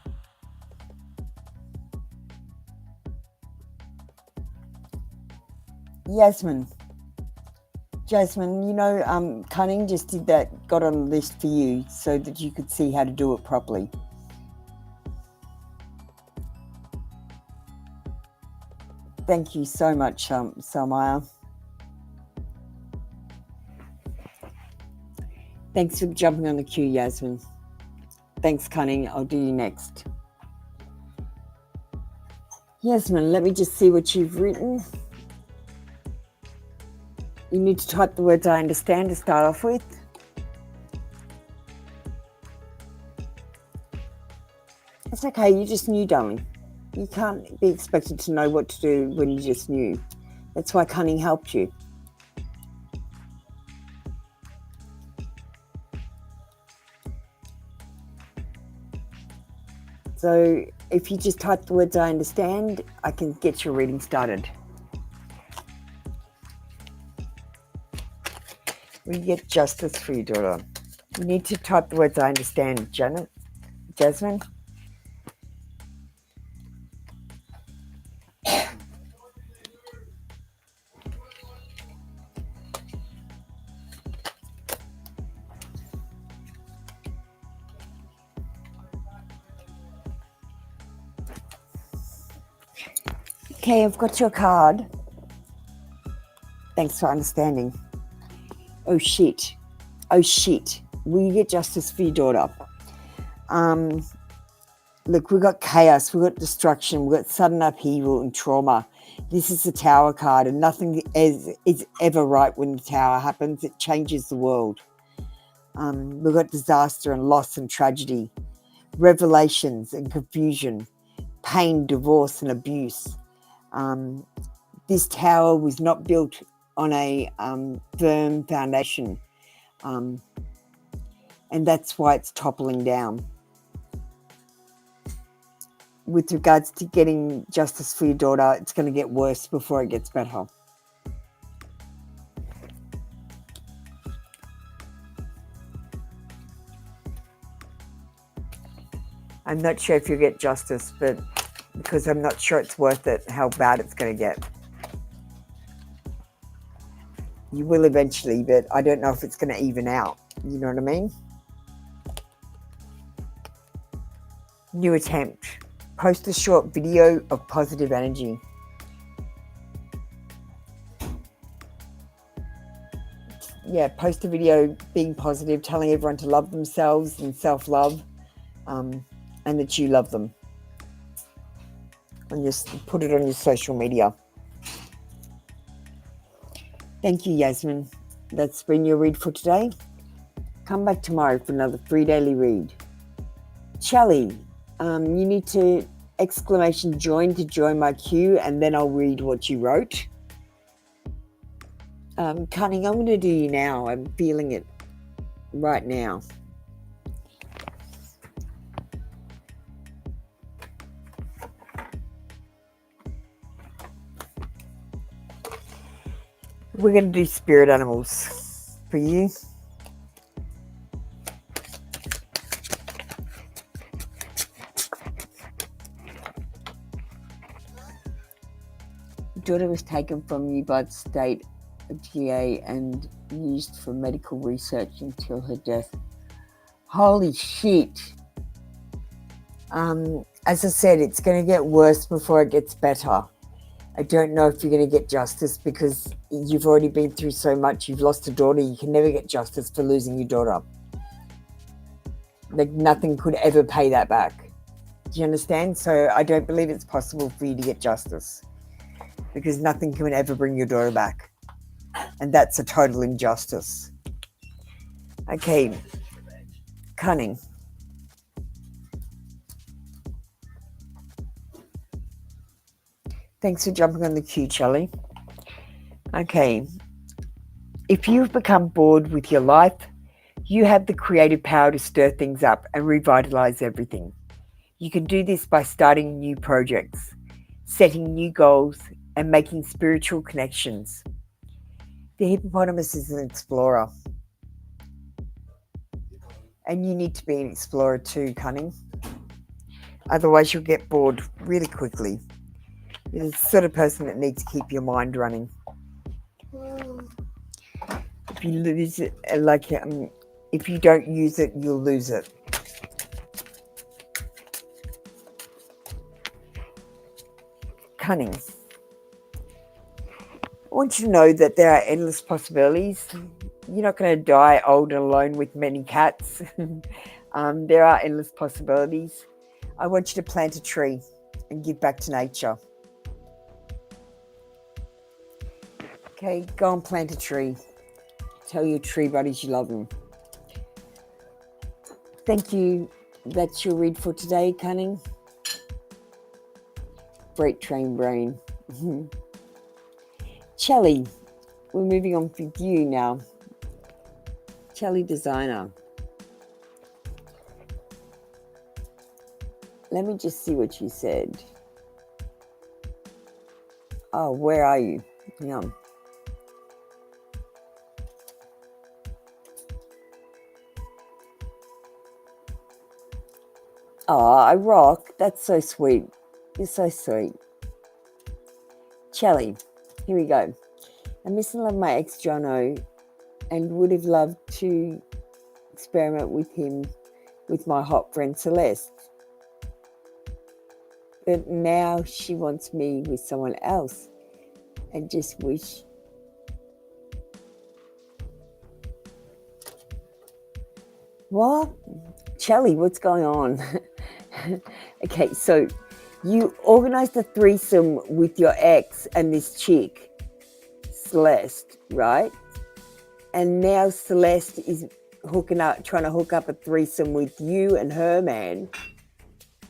Jasmine, you know, Cunning just did that, got on the list for you so that you could see how to do it properly. Thank you so much, Salmaya. Thanks for jumping on the queue, Yasmin. Thanks, Cunning. I'll do you next. Yasmin, let me just see what you've written. You need to type the words I understand to start off with. It's okay, you're just new, darling. You can't be expected to know what to do when you're just new. That's why Cunning helped you. So if you just type the words I understand, I can get your reading started. We get justice for your daughter. You need to type the words I understand, Jasmine. Okay, I've got your card. Thanks for understanding. Oh shit. Will you get justice for your daughter? Look, we've got chaos, we've got destruction, we've got sudden upheaval and trauma. This is the Tower card, and nothing is ever right when the Tower happens. It changes the world. We've got disaster and loss and tragedy, revelations and confusion, pain, divorce and abuse. This Tower was not built on a firm foundation, and that's why it's toppling down. With regards to getting justice for your daughter, it's going to get worse before it gets better. I'm not sure if you'll get justice, but because I'm not sure it's worth it, how bad it's going to get. You will eventually, but I don't know if it's going to even out. You know what I mean? New attempt. Post a short video of positive energy. Yeah, post a video being positive, telling everyone to love themselves and self-love, and that you love them. And just put it on your social media. Thank you, Yasmin. That's been your read for today. Come back tomorrow for another free daily read. Shelley, you need to !join to join my queue, and then I'll read what you wrote. Cunning, I'm going to do you now. I'm feeling it right now. We're going to do spirit animals for you. Daughter was taken from you by the state of GA and used for medical research until her death. Holy shit. As I said, it's going to get worse before it gets better. I don't know if you're going to get justice because you've already been through so much. You've lost a daughter. You can never get justice for losing your daughter. Like, nothing could ever pay that back. Do you understand? So I don't believe it's possible for you to get justice because nothing can ever bring your daughter back. And that's a total injustice. Okay. Cunning. Thanks for jumping on the queue, Charlie. Okay. If you've become bored with your life, you have the creative power to stir things up and revitalize everything. You can do this by starting new projects, setting new goals, and making spiritual connections. The hippopotamus is an explorer. And you need to be an explorer too, Cunning. Otherwise, you'll get bored really quickly. You're the sort of person that needs to keep your mind running. If you lose it, if you don't use it, you'll lose it. Cunning. I want you to know that there are endless possibilities. You're not going to die old and alone with many cats. There are endless possibilities. I want you to plant a tree and give back to nature. Okay, go and plant a tree. Tell your tree buddies you love them. Thank you. That's your read for today, Cunning. Freight train brain. Chelly, we're moving on with you now. Chelly Designer. Let me just see what you said. Oh, where are you? Hang on. Oh, I rock. That's so sweet. You're so sweet. Chelly, here we go. I miss and love my ex Jono and would have loved to experiment with him with my hot friend Celeste. But now she wants me with someone else. I just wish. What? Chelly, what's going on? Okay, so you organized a threesome with your ex and this chick, Celeste, right? And now Celeste is trying to hook up a threesome with you and her man.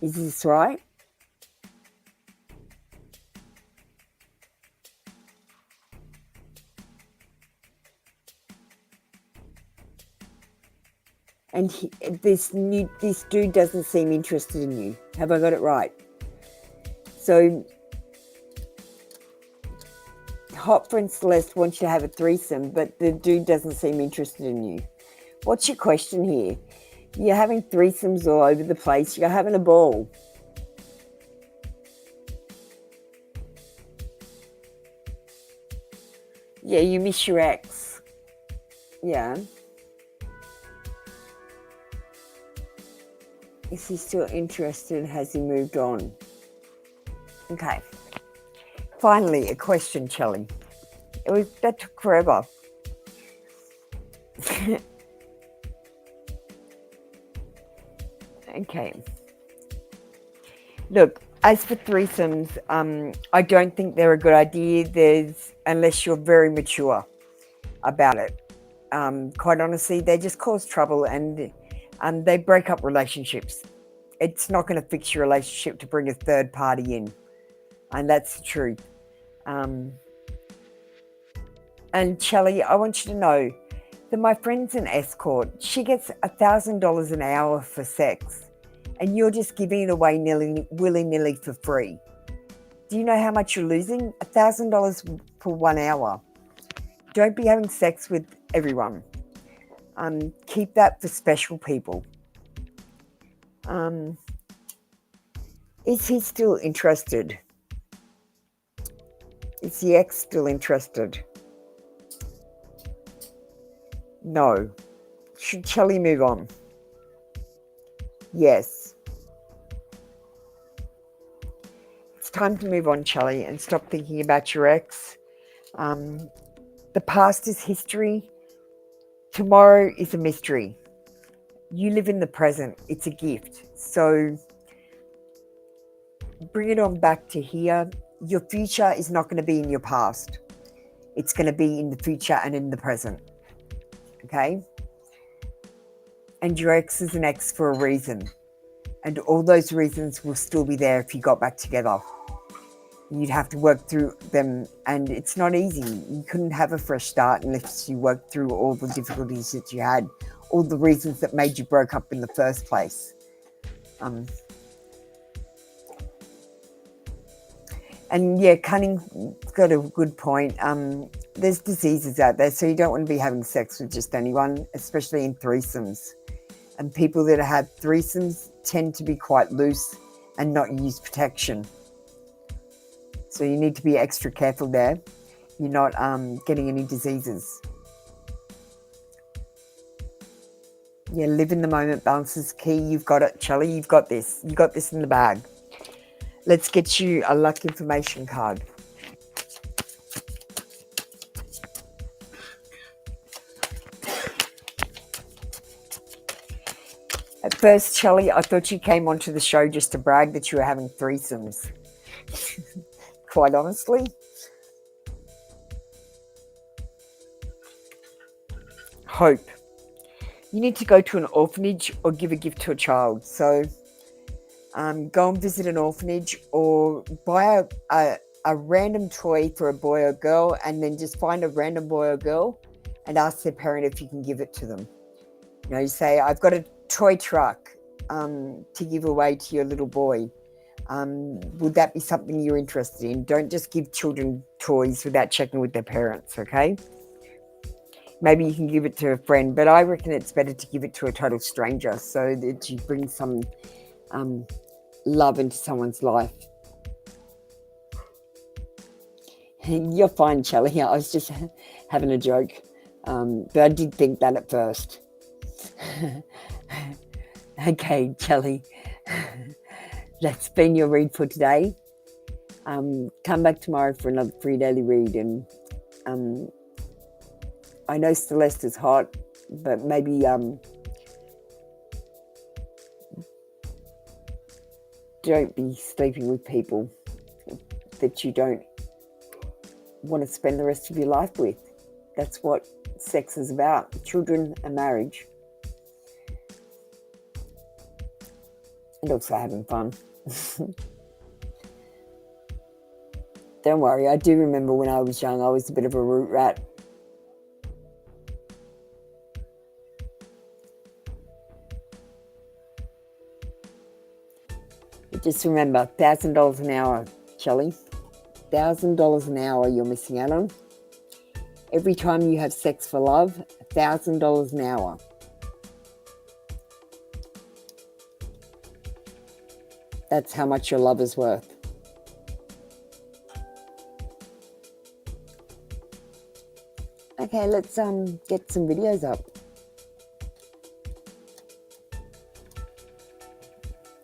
Is this right? And this dude doesn't seem interested in you. Have I got it right? So, hot friend Celeste wants you to have a threesome, but the dude doesn't seem interested in you. What's your question here? You're having threesomes all over the place. You're having a ball. Yeah, you miss your ex. Yeah. Is he still interested? Has he moved on? Okay. Finally, a question, Shelley. That took forever. Okay. Look, as for threesomes, I don't think they're a good idea. Unless you're very mature about it. Quite honestly, they just cause trouble and they break up relationships. It's not going to fix your relationship to bring a third party in, and that's the truth. And Shelley, I want you to know that my friend's an escort. She gets $1,000 an hour for sex, and you're just giving it away willy-nilly for free. Do you know how much you're losing? $1,000 for 1 hour. Don't be having sex with everyone. Keep that for special people. Is he still interested? Is the ex still interested? No. Should Shelley move on? Yes. It's time to move on, Shelley, and stop thinking about your ex. The past is history. Tomorrow is a mystery. You live in the present. It's a gift. So bring it on back to here. Your future is not going to be in your past. It's going to be in the future and in the present. Okay? And your ex is an ex for a reason. And all those reasons will still be there if you got back together. You'd have to work through them, and it's not easy. You couldn't have a fresh start unless you worked through all the difficulties that you had, all the reasons that made you broke up in the first place. And yeah, Cunning's got a good point. There's diseases out there, so you don't want to be having sex with just anyone, especially in threesomes. And people that have threesomes tend to be quite loose and not use protection. So you need to be extra careful there. You're not getting any diseases. Yeah, live in the moment. Balance is key. You've got it, Shelley. You've got this. You got this in the bag. Let's get you a luck information card. At first, Shelley, I thought you came onto the show just to brag that you were having threesomes. Quite honestly. Hope. You need to go to an orphanage or give a gift to a child. So go and visit an orphanage or buy a random toy for a boy or girl, and then just find a random boy or girl and ask their parent if you can give it to them. You know, you say, I've got a toy truck to give away to your little boy. Would that be something you're interested in? Don't just give children toys without checking with their parents, okay? Maybe you can give it to a friend, but I reckon it's better to give it to a total stranger so that you bring some love into someone's life. You're fine, Shelley. I was just having a joke, but I did think that at first. Okay, Shelley. That's been your read for today. Come back tomorrow for another free daily read. And I know Celeste is hot, but maybe don't be sleeping with people that you don't want to spend the rest of your life with. That's what sex is about. Children and marriage. And also having fun. Don't worry, I do remember when I was young, I was a bit of a root rat. But just remember, $1,000 an hour, Shelley. $1,000 an hour you're missing out on. Every time you have sex for love, $1,000 an hour. That's how much your love is worth. Okay, let's get some videos up.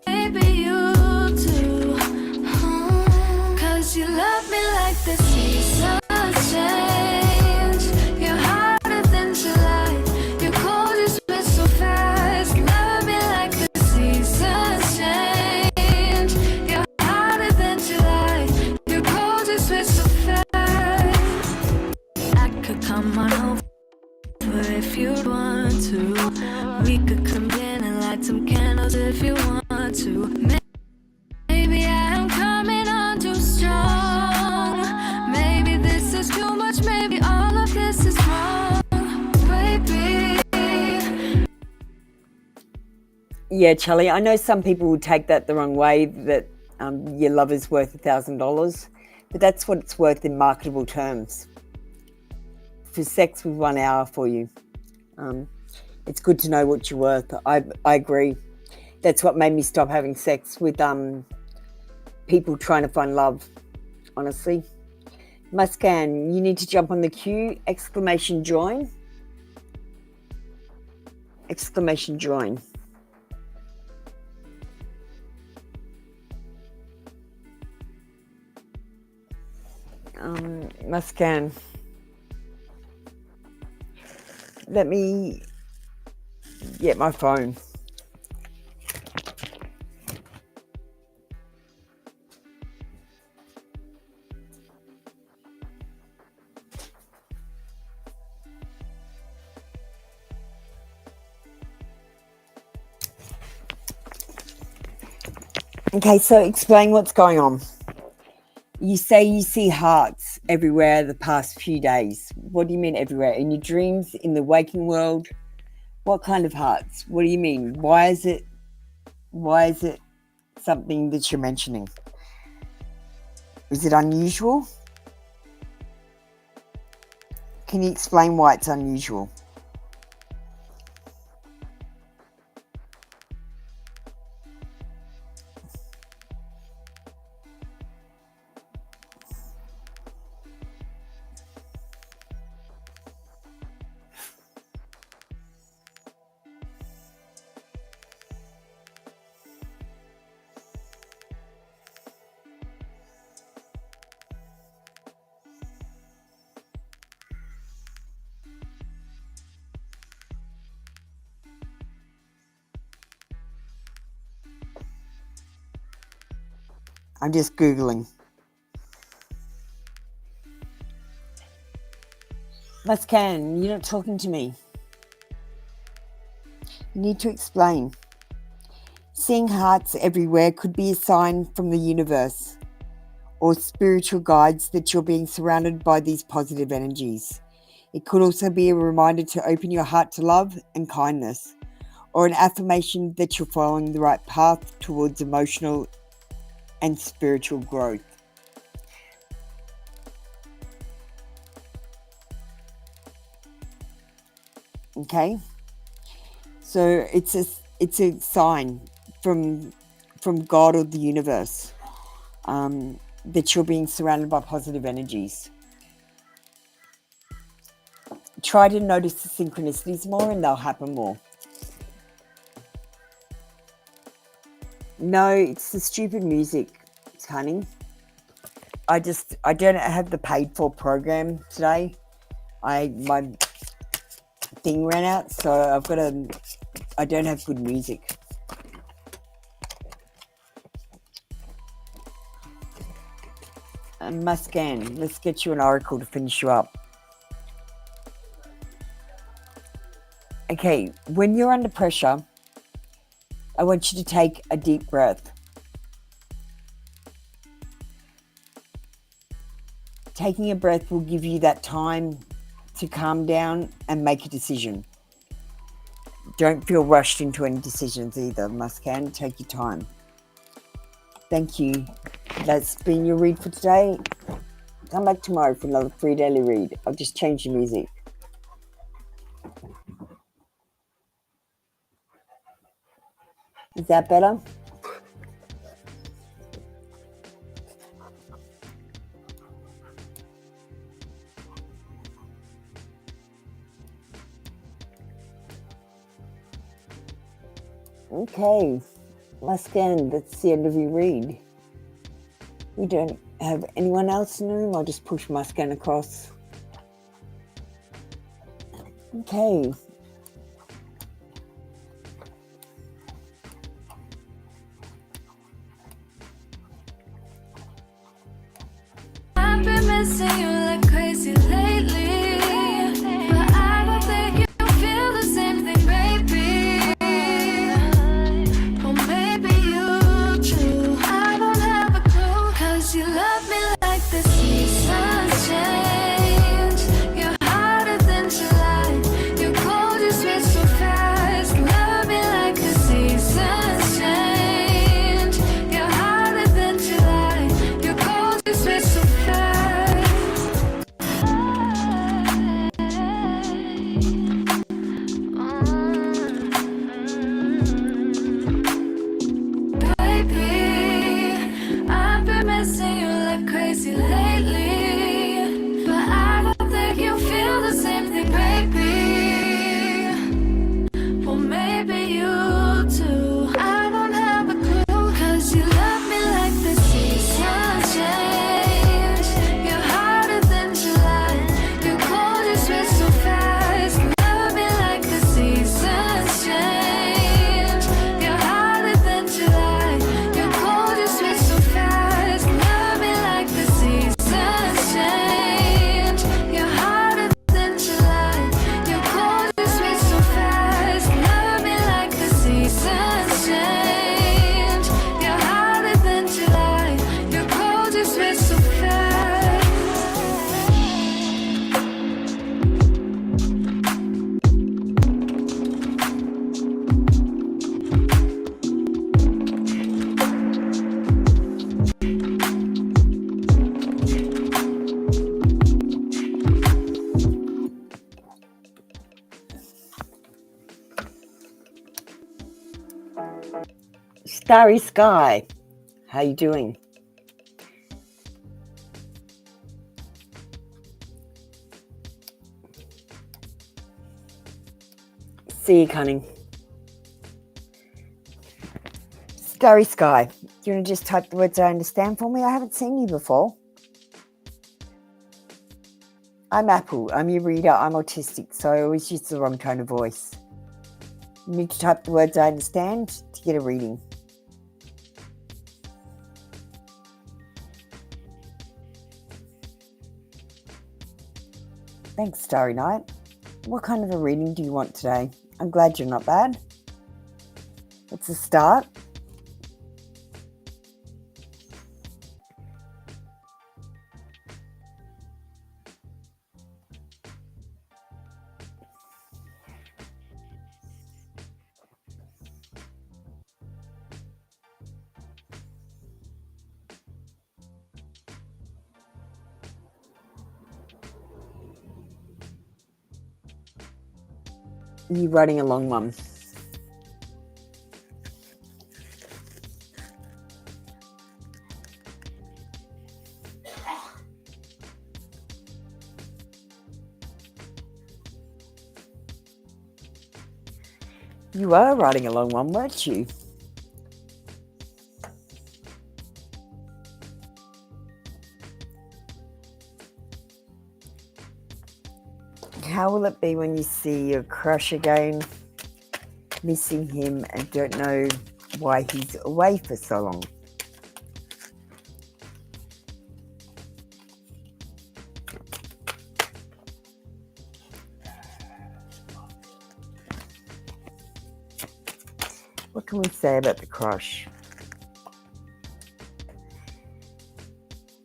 Maybe you too, 'cause you love me like the seasons change. You're harder than July. You're cold, you switch so fast. Love me like the seasons change. You're harder than July. You're cold, you switch so fast. I could come on over if you'd want to. We could come in and light some candles if you want to. Maybe I am coming on too strong. Maybe this is too much. Maybe all of this is wrong, baby. Yeah, Charlie, I know some people will take that the wrong way, that your love is worth $1,000, but that's what it's worth in marketable terms. For sex with 1 hour for you. It's good to know what you're worth. I agree. That's what made me stop having sex with people trying to find love, honestly. Muscan, you need to jump on the queue. Exclamation join. Exclamation join. Muscan. Let me get my phone. Okay, so explain what's going on. You say you see hearts everywhere the past few days. What do you mean everywhere? In your dreams, in the waking world? What kind of hearts? What do you mean? Why is it something that you're mentioning? Is it unusual? Can you explain why it's unusual? I'm just Googling. Muscan, you're not talking to me. You need to explain. Seeing hearts everywhere could be a sign from the universe or spiritual guides that you're being surrounded by these positive energies. It could also be a reminder to open your heart to love and kindness, or an affirmation that you're following the right path towards emotional and spiritual growth. Okay, so it's a sign from God or the universe that you're being surrounded by positive energies. Try to notice the synchronicities more and they'll happen more. No, it's the stupid music, honey. I don't have the paid for program today. My thing ran out, so I don't have good music. Muscan, let's get you an oracle to finish you up. Okay, when you're under pressure, I want you to take a deep breath. Taking a breath will give you that time to calm down and make a decision. Don't feel rushed into any decisions either, Muscan. Take your time. Thank you. That's been your read for today. Come back tomorrow for another free daily read. I'll just change the music. Is that better? Okay, my scan, that's the end of your read. We don't have anyone else in the room. I'll just push my scan across. Okay. I've been missing you like crazy lately, but I don't think you feel the same thing, baby. Or maybe you too. I don't have a clue, 'cause you love me like the seasons change. You're hotter than July. You're cold, you switch so fast. Love me like the seasons change. You're hotter than July. You're cold, you switch so fast. Baby, I've been missing you like crazy lately, but I don't think you feel the same thing, baby. Well, maybe you too. I don't have a clue, 'cause you love me like the seasons change. You're hotter than July. You're cold, you switch so fast. Love me like the seasons change. You're hotter than July. You're cold, you switch so fast. Love me like the seasons change. You're hotter than July. You're cold, you switch so fast. Love me like the seasons change. You're hotter than July. You're cold, you switch so fast. Starry Sky, how you doing? See you, Cunning. Starry Sky, do you want to just type the words I understand for me? I haven't seen you before. I'm Apple, I'm your reader, I'm autistic, so I always use the wrong tone of voice. You need to type the words I understand to get a reading. Thanks, Starry Night. What kind of a reading do you want today? I'm glad you're not bad. It's a start. You writing a long one? You are writing a long one, weren't you? How will it be when you see your crush again, missing him and don't know why he's away for so long? What can we say about the crush?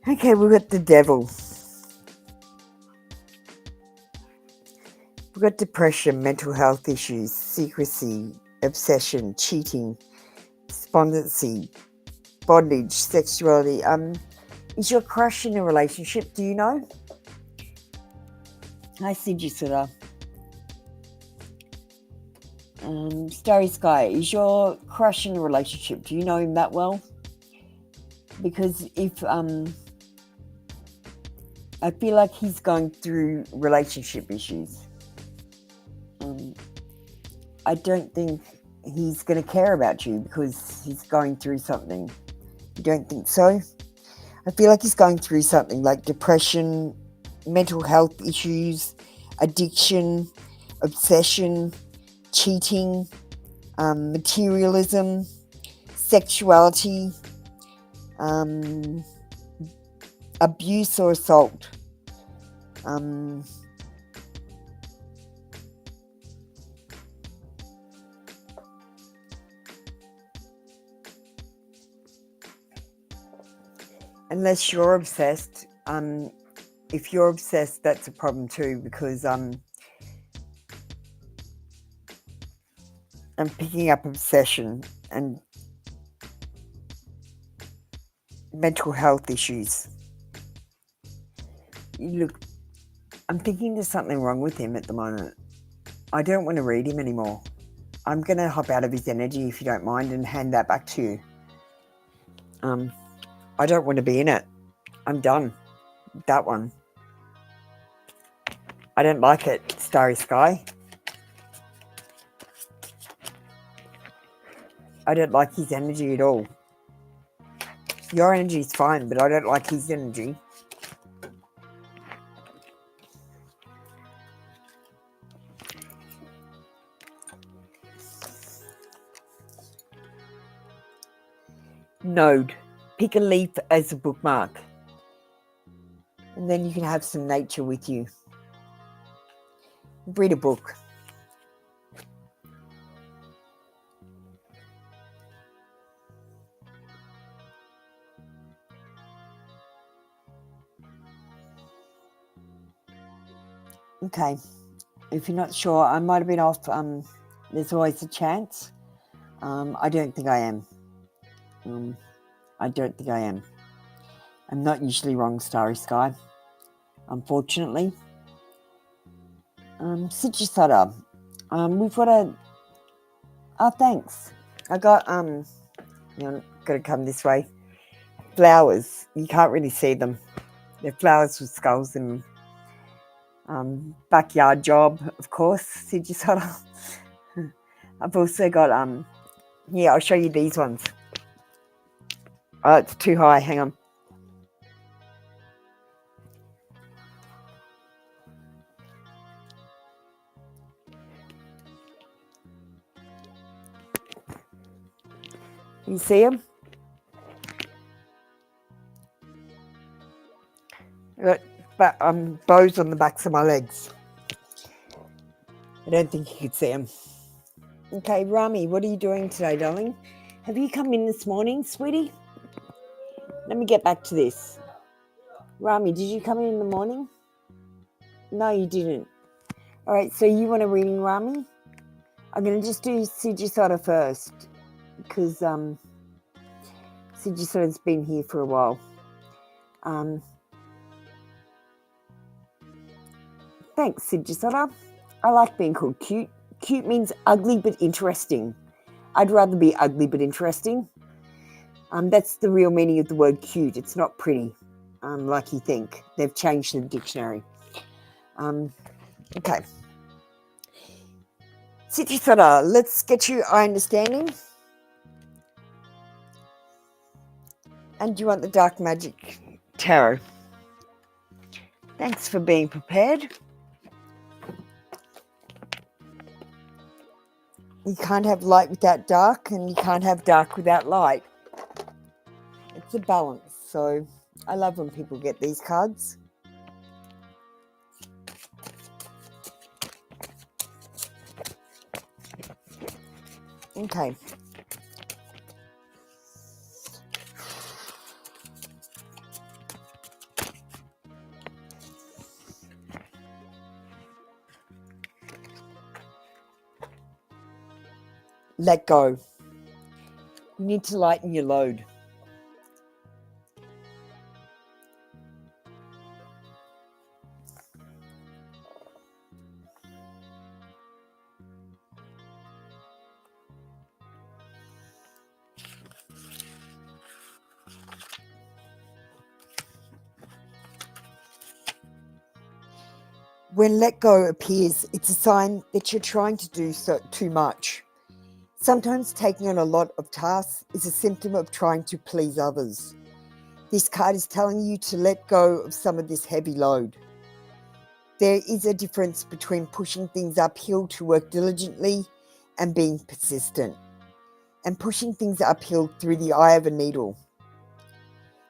Okay, we've got the devil. We've got depression, mental health issues, secrecy, obsession, cheating, despondency, bondage, sexuality. Is your crush in a relationship? Do you know? Hi, Sujisura. Starry Sky, is your crush in a relationship? Do you know him that well? Because if I feel like he's going through relationship issues. I don't think he's going to care about you because he's going through something. You don't think so? I feel like he's going through something like depression, mental health issues, addiction, obsession, cheating, materialism, sexuality, abuse or assault. Unless you're obsessed, if you're obsessed, that's a problem too, because I'm picking up obsession and mental health issues. Look, I'm thinking there's something wrong with him at the moment. I don't want to read him anymore. I'm going to hop out of his energy, if you don't mind, and hand that back to you. I don't want to be in it. I'm done. That one. I don't like it, Starry Sky. I don't like his energy at all. Your energy is fine, but I don't like his energy. Node. Pick a leaf as a bookmark. And then you can have some nature with you. Read a book. Okay. If you're not sure, I might have been off. There's always a chance. I don't think I am. I don't think I am. I'm not usually wrong, Starry Sky. Unfortunately. Citrusada. We've got a... Oh, thanks. I got, got to come this way. Flowers. You can't really see them. They're flowers with skulls in them. Backyard job, of course, Citrusada. I've also got, yeah, I'll show you these ones. Oh, it's too high. Hang on. You see them? Got bows on the backs of my legs. I don't think you could see them. Okay, Rami, what are you doing today, darling? Have you come in this morning, sweetie? Let me get back to this. Rami, did you come in the morning? No, you didn't. All right, so you want a reading, Rami? I'm going to just do Citrusada first because Citrusada's been here for a while. Thanks, Citrusada. I like being called cute. Cute means ugly but interesting. I'd rather be ugly but interesting. That's the real meaning of the word cute. It's not pretty, like you think. They've changed the dictionary. Okay. Citrusada, let's get you eye understanding. And do you want the Dark Magic Tarot? Thanks for being prepared. You can't have light without dark, and you can't have dark without light. It's a balance, so I love when people get these cards. Okay. Let go. You need to lighten your load. When let go appears, it's a sign that you're trying to do too much. Sometimes taking on a lot of tasks is a symptom of trying to please others. This card is telling you to let go of some of this heavy load. There is a difference between pushing things uphill to work diligently and being persistent, and pushing things uphill through the eye of a needle.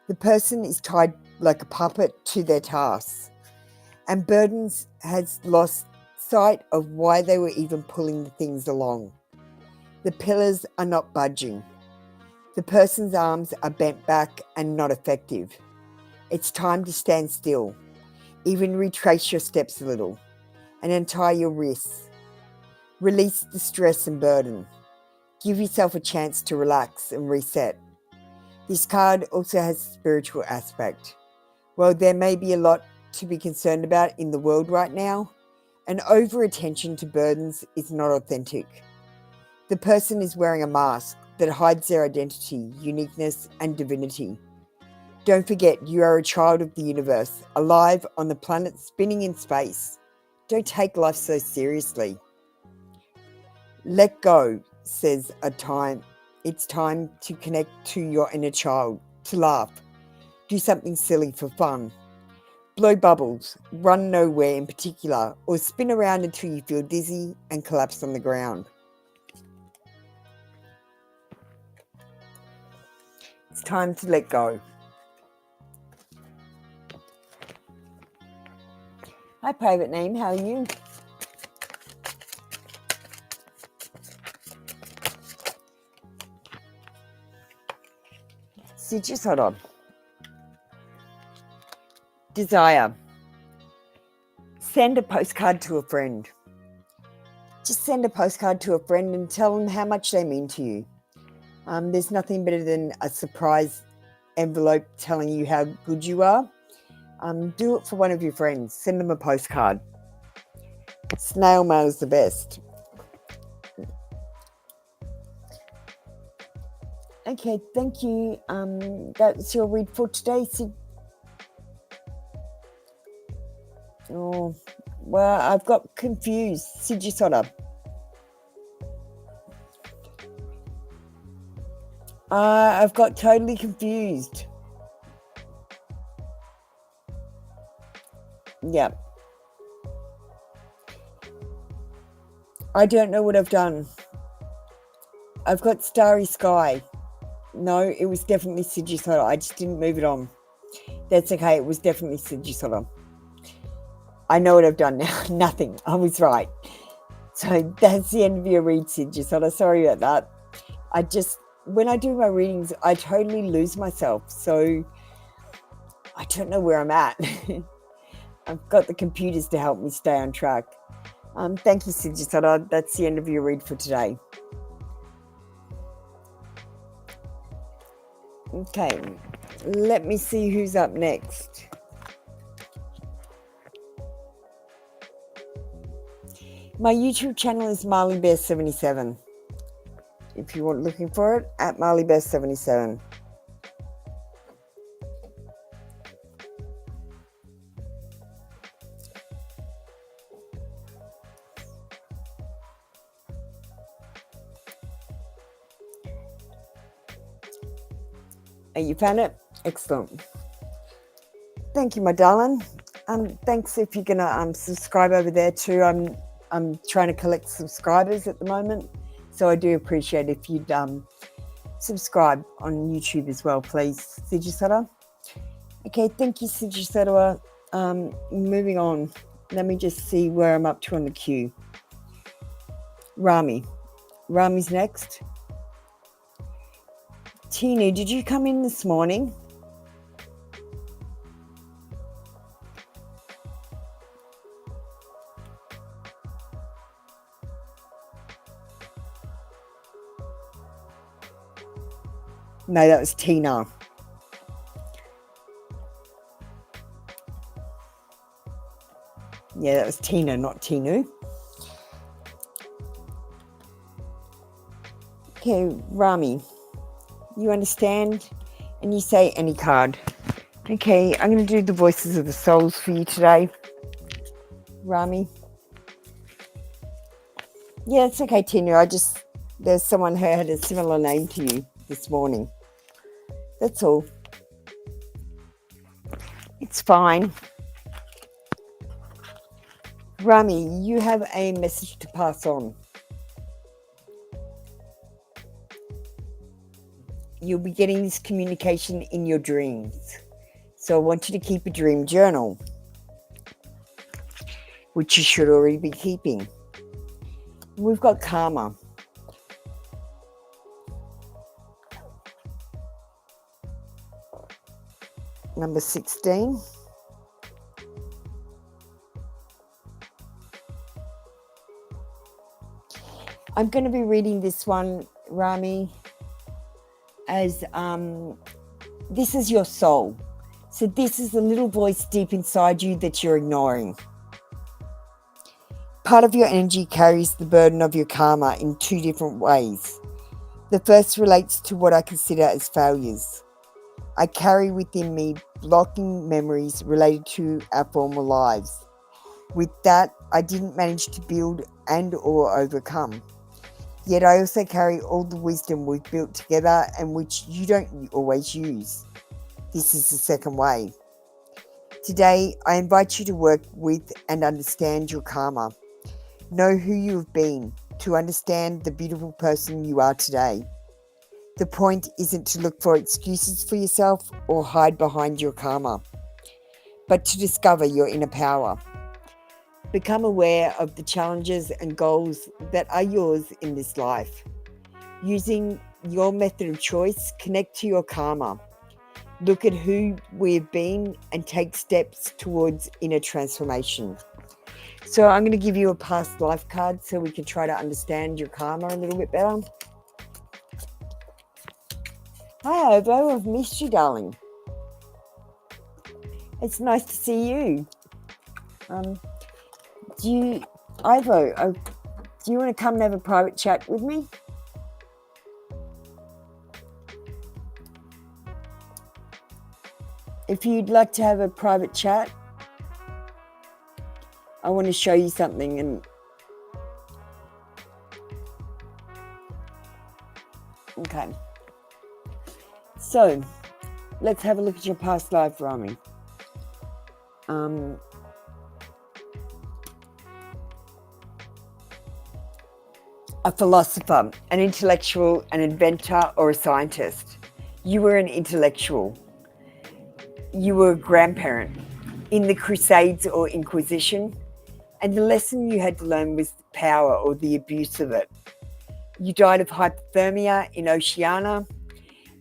The person is tied like a puppet to their tasks, and burdens has lost sight of why they were even pulling the things along. The pillars are not budging. The person's arms are bent back and not effective. It's time to stand still, even retrace your steps a little, and untie your wrists. Release the stress and burden. Give yourself a chance to relax and reset. This card also has a spiritual aspect. While there may be a lot to be concerned about in the world right now, an over-attention to burdens is not authentic. The person is wearing a mask that hides their identity, uniqueness, and divinity. Don't forget, you are a child of the universe, alive on the planet spinning in space. Don't take life so seriously. Let go, says it's time to connect to your inner child, to laugh, do something silly for fun. Blow bubbles, run nowhere in particular, or spin around until you feel dizzy and collapse on the ground. It's time to let go. Hi, private name. How are you? Just hold on. Desire. Send a postcard to a friend. Just send a postcard to a friend and tell them how much they mean to you. There's nothing better than a surprise envelope telling you how good you are. Do it for one of your friends. Send them a postcard. Snail mail is the best. Okay, thank you. That's your read for today, Sid. Oh, well, I've got confused. Sigisota. I've got totally confused. Yeah. I don't know what I've done. I've got Starry Sky. No, it was definitely Sigisota. I just didn't move it on. That's okay. It was definitely Sigisota. I know what I've done now. Nothing. I was right. So that's the end of your read, Sigisota. Sorry about that. When I do my readings, I totally lose myself. So I don't know where I'm at. I've got the computers to help me stay on track. Thank you, Sigisota. That's the end of your read for today. Okay, let me see who's up next. My YouTube channel is MarleyBear77. If you want looking for it, at MarleyBear77. You found it? Excellent. Thank you, my darling. Thanks if you're gonna subscribe over there too. I'm trying to collect subscribers at the moment, so I do appreciate if you'd subscribe on YouTube as well, please, Sigisota. Okay, thank you, Sigisota. Moving on. Let me just see where I'm up to on the queue. Rami. Rami's next. Tina, did you come in this morning? No, that was Tina. Yeah, that was Tina, not Tinu. Okay, Rami. You understand? And you say any card. Okay, I'm going to do the voices of the souls for you today. Rami. Yeah, it's okay, Tina. I just there's someone who had a similar name to you this morning. That's all. It's fine. Rami, you have a message to pass on. You'll be getting this communication in your dreams. So I want you to keep a dream journal, which you should already be keeping. We've got karma. Number 16. I'm going to be reading this one, Rami, as this is your soul. So this is the little voice deep inside you that you're ignoring. Part of your energy carries the burden of your karma in two different ways. The first relates to what I consider as failures. I carry within me blocking memories related to our former lives. With that, I didn't manage to build and or overcome. Yet I also carry all the wisdom we've built together and which you don't always use. This is the second way. Today, I invite you to work with and understand your karma. Know who you have been to understand the beautiful person you are today. The point isn't to look for excuses for yourself or hide behind your karma, but to discover your inner power. Become aware of the challenges and goals that are yours in this life. Using your method of choice, connect to your karma. Look at who we've been and take steps towards inner transformation. So I'm going to give you a past life card so we can try to understand your karma a little bit better. Hi, Ovo. I've missed you, darling. It's nice to see you. Do you want to come and have a private chat with me? If you'd like to have a private chat, I want to show you something. And okay. So, let's have a look at your past life, Rami. A philosopher, an intellectual, an inventor, or a scientist. You were an intellectual. You were a grandparent in the Crusades or Inquisition, and the lesson you had to learn was the power or the abuse of it. You died of hypothermia in Oceania,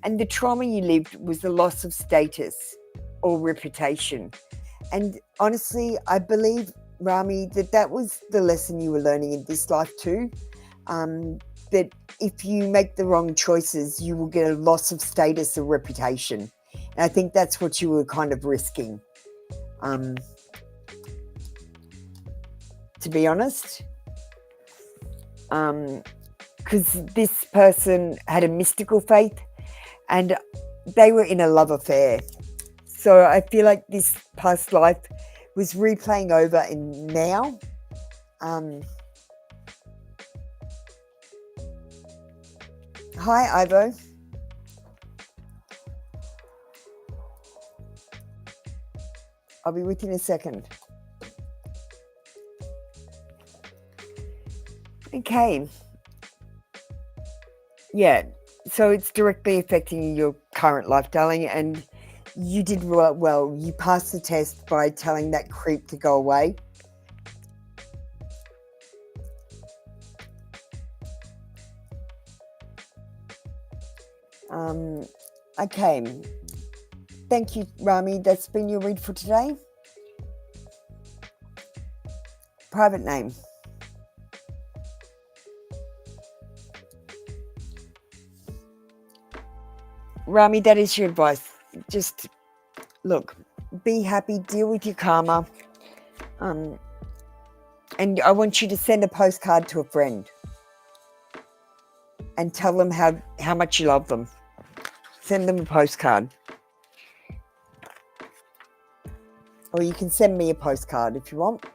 and the trauma you lived was the loss of status or reputation. And honestly, I believe, Rami, that was the lesson you were learning in this life too. That if you make the wrong choices, you will get a loss of status or reputation. And I think that's what you were kind of risking. To be honest, because this person had a mystical faith and they were in a love affair. So I feel like this past life was replaying over in now. Hi, Ivo. I'll be with you in a second. Okay. Yeah, so it's directly affecting your current life, darling, and you did well. You passed the test by telling that creep to go away. Okay. Thank you, Rami. That's been your read for today. Private name. Rami, that is your advice. Just look, be happy, deal with your karma. And I want you to send a postcard to a friend and tell them how much you love them. Send them a postcard. Or you can send me a postcard if you want.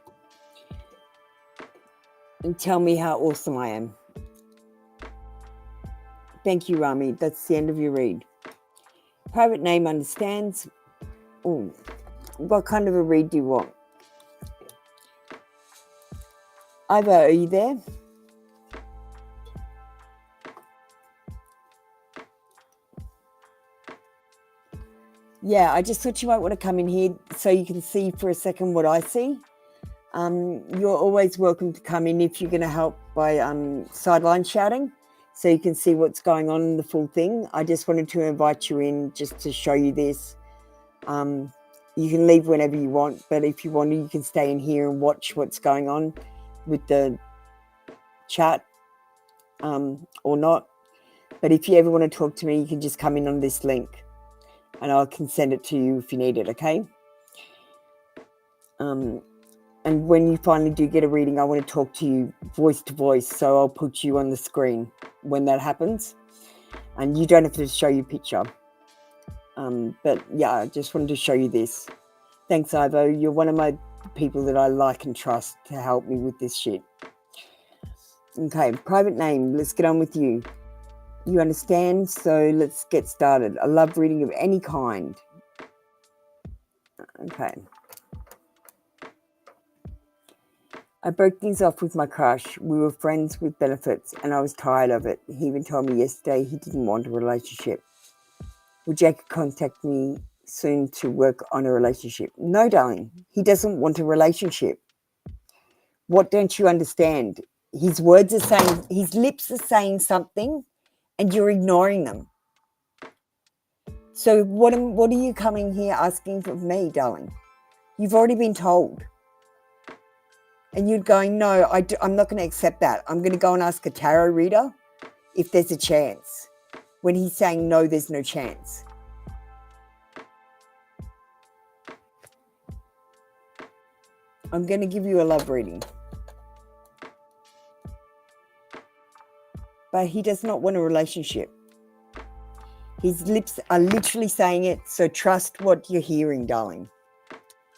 And tell me how awesome I am. Thank you, Rami. That's the end of your read. Private name understands. Ooh, what kind of a read do you want? Ivo, are you there? Yeah, I just thought you might want to come in here so you can see for a second what I see. You're always welcome to come in if you're going to help by sideline shouting so you can see what's going on in the full thing. I just wanted to invite you in just to show you this. You can leave whenever you want, but if you want to, you can stay in here and watch what's going on with the chat or not. But if you ever want to talk to me, you can just come in on this link and I can send it to you if you need it, okay? And when you finally do get a reading, I want to talk to you voice to voice, so I'll put you on the screen when that happens. And you don't have to show your picture. But yeah, I just wanted to show you this. Thanks, Ivo. You're one of my people that I like and trust to help me with this shit. Okay, private name. Let's get on with you. You understand? So let's get started. A love reading of any kind. Okay. I broke things off with my crush. We were friends with benefits and I was tired of it. He even told me yesterday he didn't want a relationship. Would Jacob contact me soon to work on a relationship? No, darling. He doesn't want a relationship. What don't you understand? His words are saying, his lips are saying something and you're ignoring them. So what are you coming here asking of me, darling? You've already been told. And you're going, no, I'm not going to accept that. I'm going to go and ask a tarot reader if there's a chance. When he's saying, no, there's no chance. I'm going to give you a love reading. But he does not want a relationship. His lips are literally saying it, so trust what you're hearing, darling.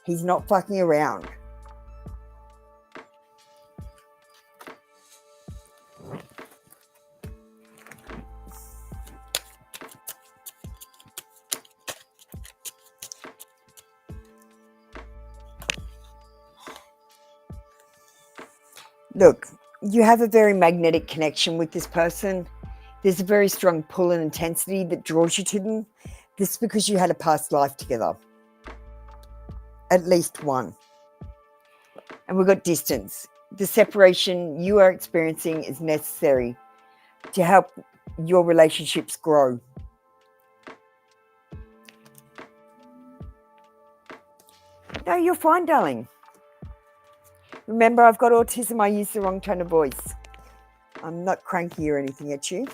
He's not fucking around. Look, you have a very magnetic connection with this person. There's a very strong pull and intensity that draws you to them. This is because you had a past life together. At least one. And we've got distance. The separation you are experiencing is necessary to help your relationships grow. No, you're fine, darling. Remember, I've got autism. I use the wrong tone of voice. I'm not cranky or anything at you.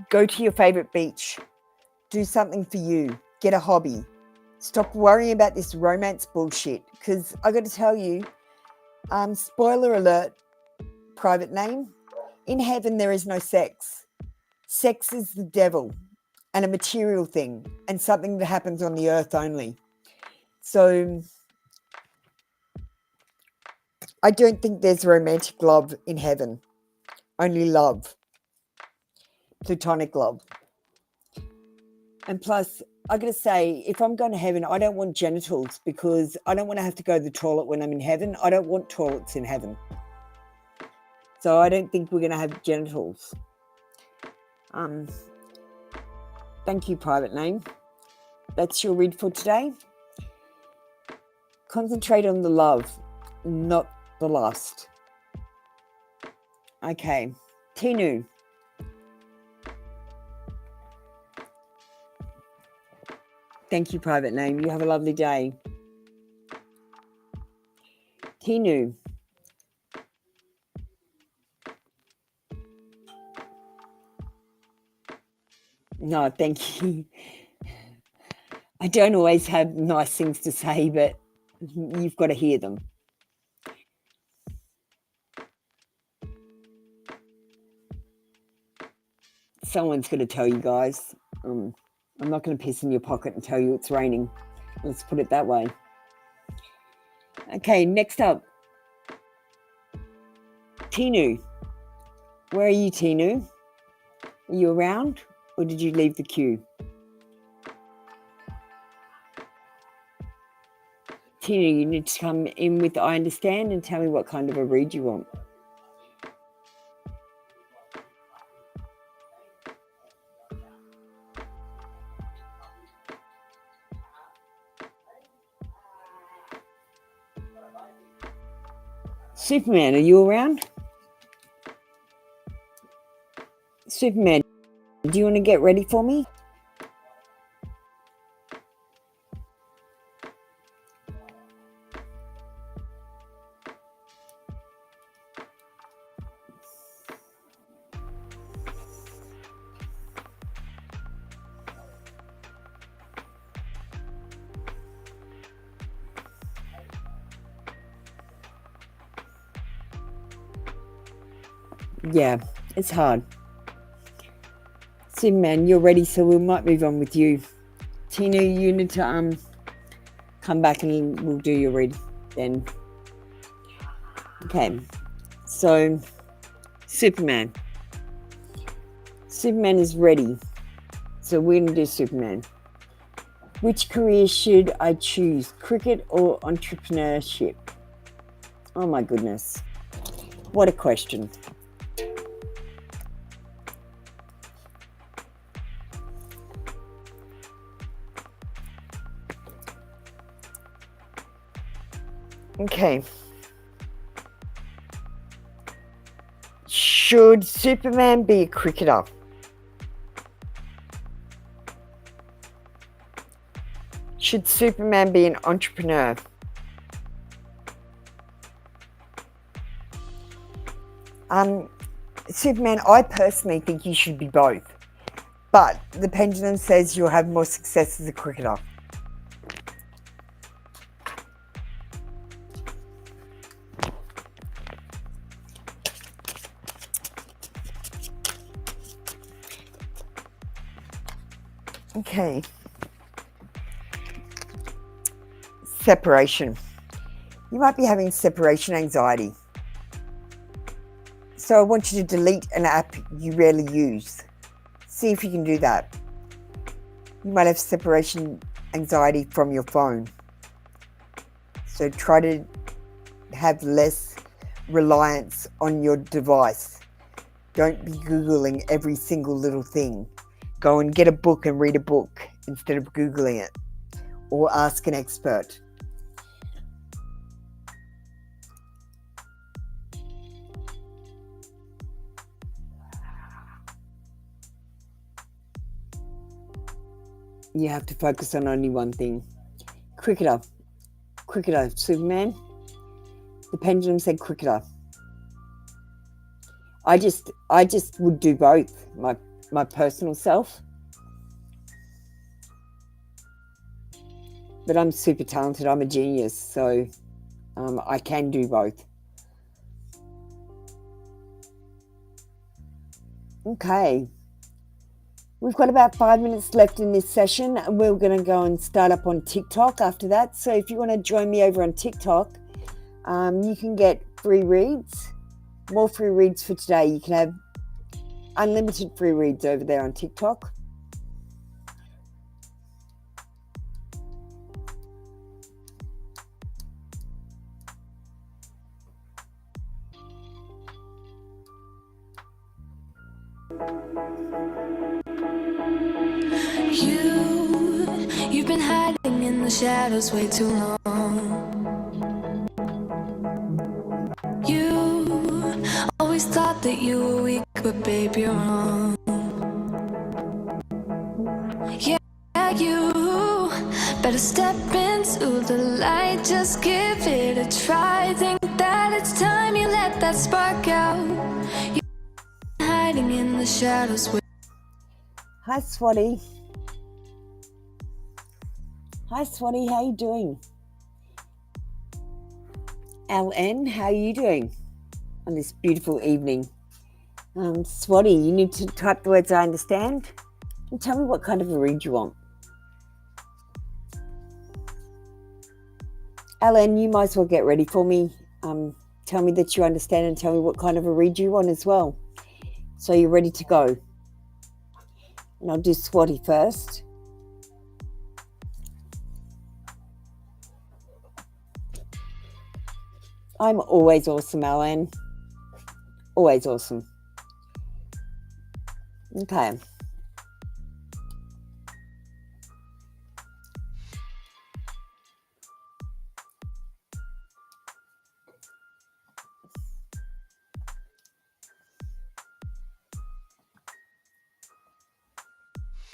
Go to your favorite beach. Do something for you. Get a hobby. Stop worrying about this romance bullshit. Because I got to tell you, spoiler alert, private name, in heaven there is no sex. Sex is the devil and a material thing and something that happens on the earth only. So I don't think there's romantic love in heaven. Only love. Platonic love. And plus, I got to say, if I'm going to heaven, I don't want genitals because I don't want to have to go to the toilet when I'm in heaven. I don't want toilets in heaven. So I don't think we're going to have genitals. Thank you, private name. That's your read for today. Concentrate on the love, not the lust. Okay. Tinu. Thank you, private name. You have a lovely day. Tinu. No, thank you. I don't always have nice things to say, but you've got to hear them. Someone's going to tell you guys. I'm not going to piss in your pocket and tell you it's raining. Let's put it that way. Okay, next up. Tinu. Where are you, Tinu? Are you around or did you leave the queue? Tinu, you need to come in with I understand and tell me what kind of a read you want. Superman, are you around? Superman, do you want to get ready for me? Yeah, it's hard. Superman, you're ready, so we might move on with you. Tina, you need to come back and we'll do your read then. Okay, so Superman. Superman is ready, so we're going to do Superman. Which career should I choose, cricket or entrepreneurship? Oh my goodness, what a question. Okay. Should Superman be a cricketer? Should Superman be an entrepreneur? Superman, I personally think you should be both. But the pendulum says you'll have more success as a cricketer. Okay. Separation. You might be having separation anxiety. So I want you to delete an app you rarely use. See if you can do that. You might have separation anxiety from your phone. So try to have less reliance on your device. Don't be Googling every single little thing. Go and get a book and read a book instead of Googling it, or ask an expert. You have to focus on only one thing. Cricketer, Superman. The pendulum said cricketer. I just would do both. My personal self. But I'm super talented. I'm a genius, so I can do both. Okay. We've got about 5 minutes left in this session. We're going to go and start up on TikTok after that. So if you want to join me over on TikTok, you can get free reads. More free reads for today. You can have unlimited free reads over there on TikTok. You've been hiding in the shadows way too long. You always thought that you were weak, but babe, you're wrong. Yeah, you better step into the light, just give it a try. Think that it's time you let that spark out. You've been hiding in the shadows way. Hi, Swati. Hi, Swati. How you doing? LN, how are you doing on this beautiful evening? Swati, you need to type the words I understand And tell me what kind of a read you want. Alan, you might as well get ready for me. Tell me that you understand and tell me what kind of a read you want as well. So you're ready to go. And I'll do Swati first. I'm always awesome, Alan. Always awesome. Okay.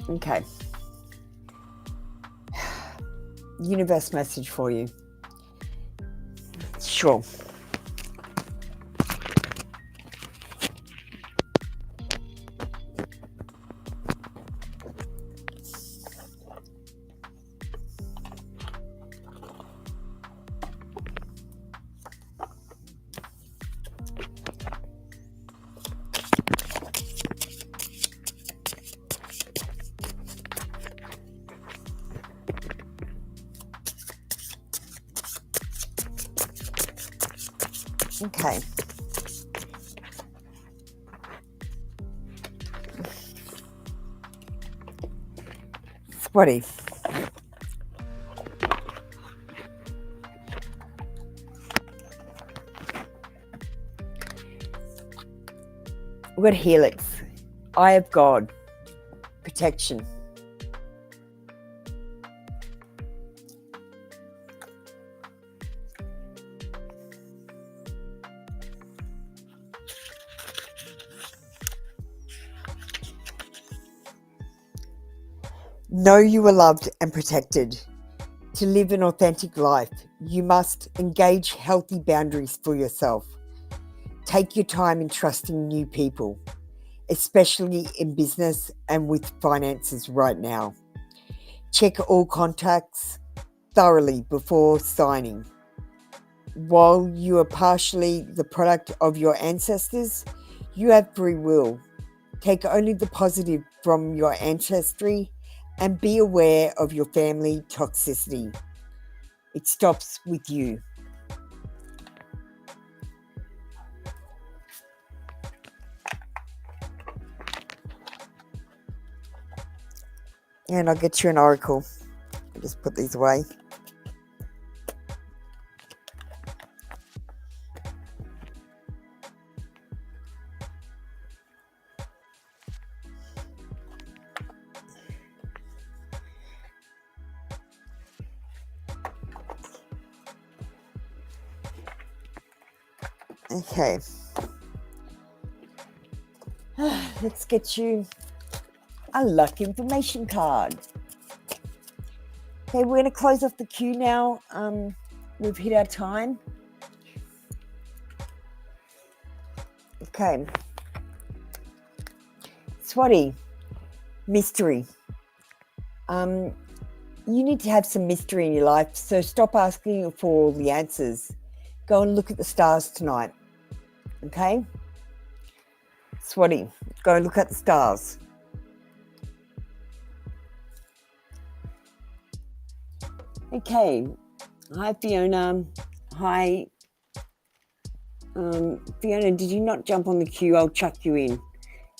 Okay. Universe message for you. Sure. Okay. Swati. We've got Helix, Eye of God, protection. Know you are loved and protected. To live an authentic life, you must engage healthy boundaries for yourself. Take your time in trusting new people, especially in business and with finances right now. Check all contacts thoroughly before signing. While you are partially the product of your ancestors, you have free will. Take only the positive from your ancestry and be aware of your family toxicity. It stops with you. And I'll get you an oracle. I'll just put these away. Okay. Let's get you a luck information card. Okay, we're going to close off the queue now. We've hit our time. Okay. Swati, mystery. You need to have some mystery in your life, so stop asking for all the answers. Go and look at the stars tonight. Okay? Swati, go and look at the stars. Okay. Hi, Fiona. Hi. Fiona, did you not jump on the queue? I'll chuck you in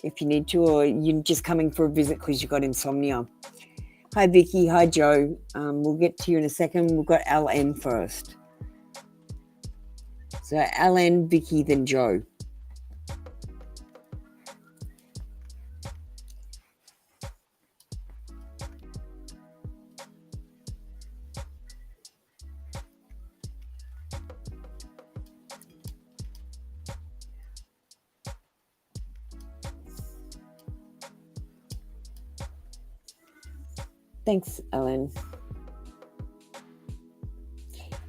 if you need to, or you're just coming for a visit because you got insomnia. Hi, Vicky. Hi, Joe. We'll get to you in a second. We've got LN first. So LN, Vicky, then Joe. Thanks, Ellen.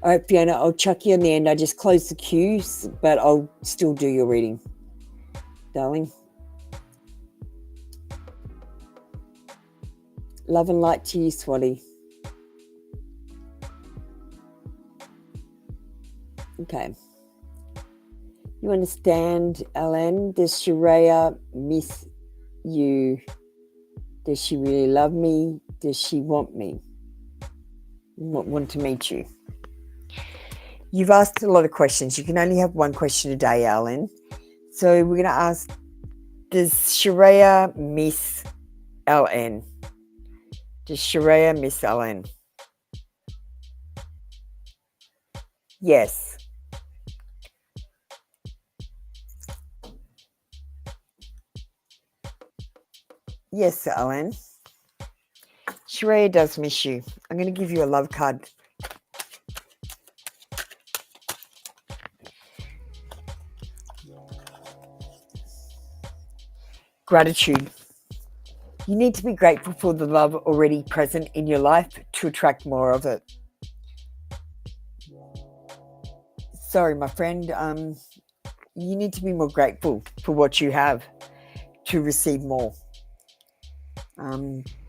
All right, Fiona, I'll chuck you in the end. I just closed the queues, but I'll still do your reading, darling. Love and light to you, Swati. Okay. You understand, Ellen? Does Shreya miss you? Does she really love me? Does she want me? Want to meet you? You've asked a lot of questions. You can only have one question a day, Alan. So we're going to ask, does Sharia miss LN? Does Sharia miss LN? Yes. Yes, Alan. Sharia does miss you. I'm going to give you a love card. Gratitude. You need to be grateful for the love already present in your life to attract more of it. Sorry, my friend. You need to be more grateful for what you have to receive more.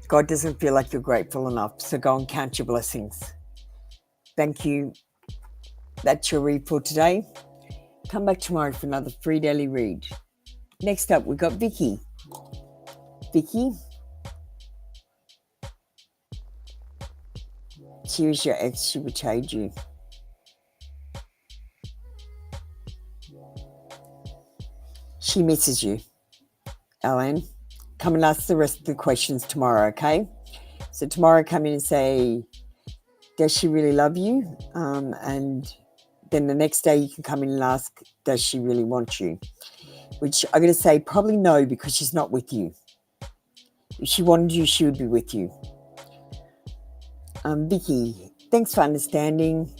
God doesn't feel like you're grateful enough, so go and count your blessings. Thank you. That's your read for today. Come back tomorrow for another free daily read. Next up, we've got Vicky. Vicky, she was your ex. She betrayed you. She misses you, Ellen. Come and ask the rest of the questions tomorrow, okay? So tomorrow come in and say, does she really love you? And then the next day you can come in and ask, does she really want you? Which I'm going to say probably no, because she's not with you. If she wanted you, she would be with you. Vicky, thanks for understanding.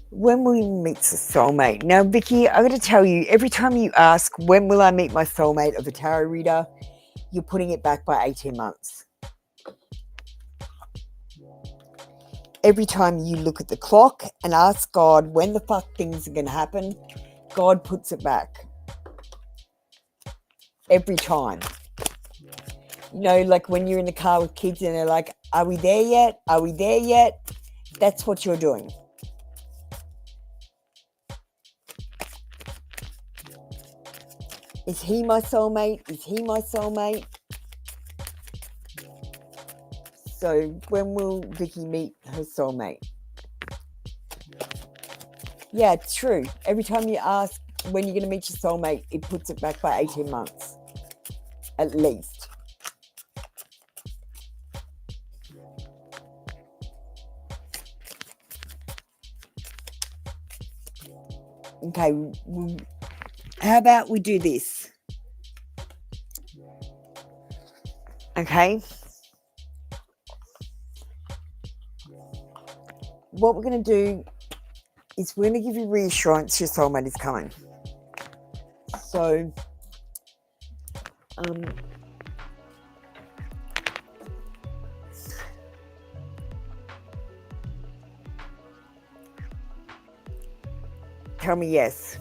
When will you meet the soulmate? Now, Vicky, I'm going to tell you, every time you ask, when will I meet my soulmate of a tarot reader, you're putting it back by 18 months. Every time you look at the clock and ask God when the fuck things are going to happen, God puts it back. Every time. You know, like when you're in the car with kids and they're like, are we there yet? Are we there yet? That's what you're doing. Is he my soulmate? Is he my soulmate? So when will Vicky meet her soulmate? Yeah, it's true. Every time you ask when you're going to meet your soulmate, it puts it back by 18 months. At least. Okay, how about we do this? Okay. What we're going to do is we're going to give you reassurance your soulmate is coming. So, tell me yes.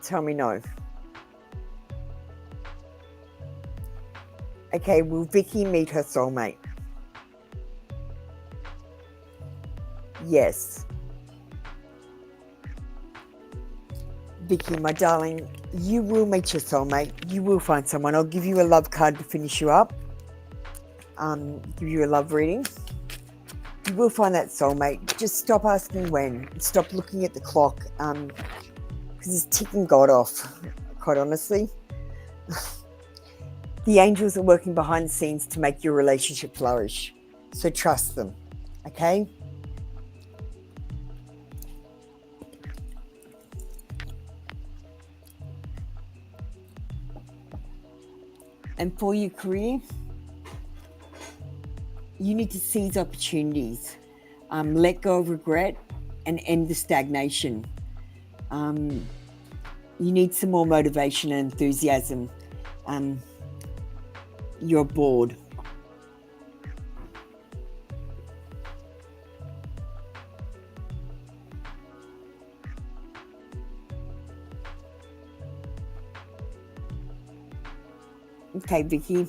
Tell me no. Okay, will Vicky meet her soulmate? Yes. Vicky, my darling, you will meet your soulmate. You will find someone. I'll give you a love card to finish you up. Give you a love reading. You will find that soulmate. Just stop asking when. Stop looking at the clock. Because it's ticking God off, quite honestly. The angels are working behind the scenes to make your relationship flourish. So trust them, okay? And for your career, you need to seize opportunities, let go of regret, and end the stagnation. You need some more motivation and enthusiasm. You're bored. Okay, Vicky.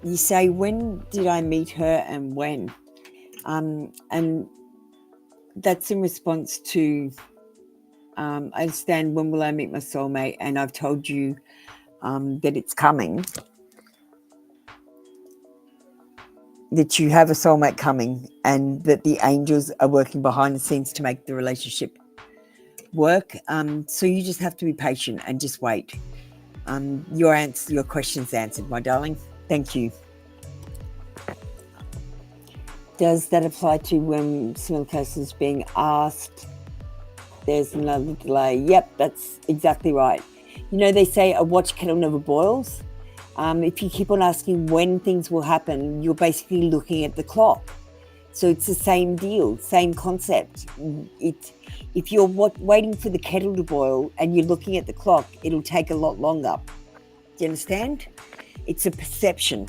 You say, when did I meet her and when? And that's in response to, I understand when will I meet my soulmate, and I've told you that it's coming, that you have a soulmate coming, and that the angels are working behind the scenes to make the relationship work. So you just have to be patient and just wait. Your question's answered, my darling. Thank you. Does that apply to when someone close is being asked? There's another delay. Yep, that's exactly right. You know, they say a watch kettle never boils. If you keep on asking when things will happen, you're basically looking at the clock. So it's the same deal, same concept. If you're waiting for the kettle to boil and you're looking at the clock, it'll take a lot longer. Do you understand? It's a perception.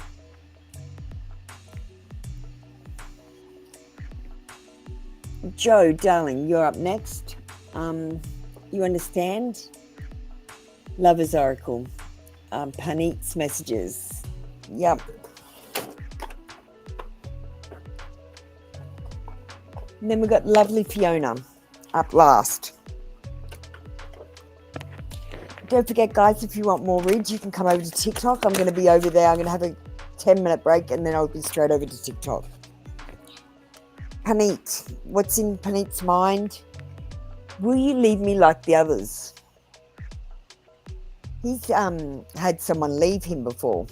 Joe, darling, you're up next. You understand? Lover's Oracle. Panit's messages. Yep. And then we've got lovely Fiona up last. Don't forget, guys, if you want more reads, you can come over to TikTok. I'm going to be over there. I'm going to have a 10-minute break and then I'll be straight over to TikTok. Panit, what's in Panit's mind? Will you leave me like the others? He's had someone leave him before.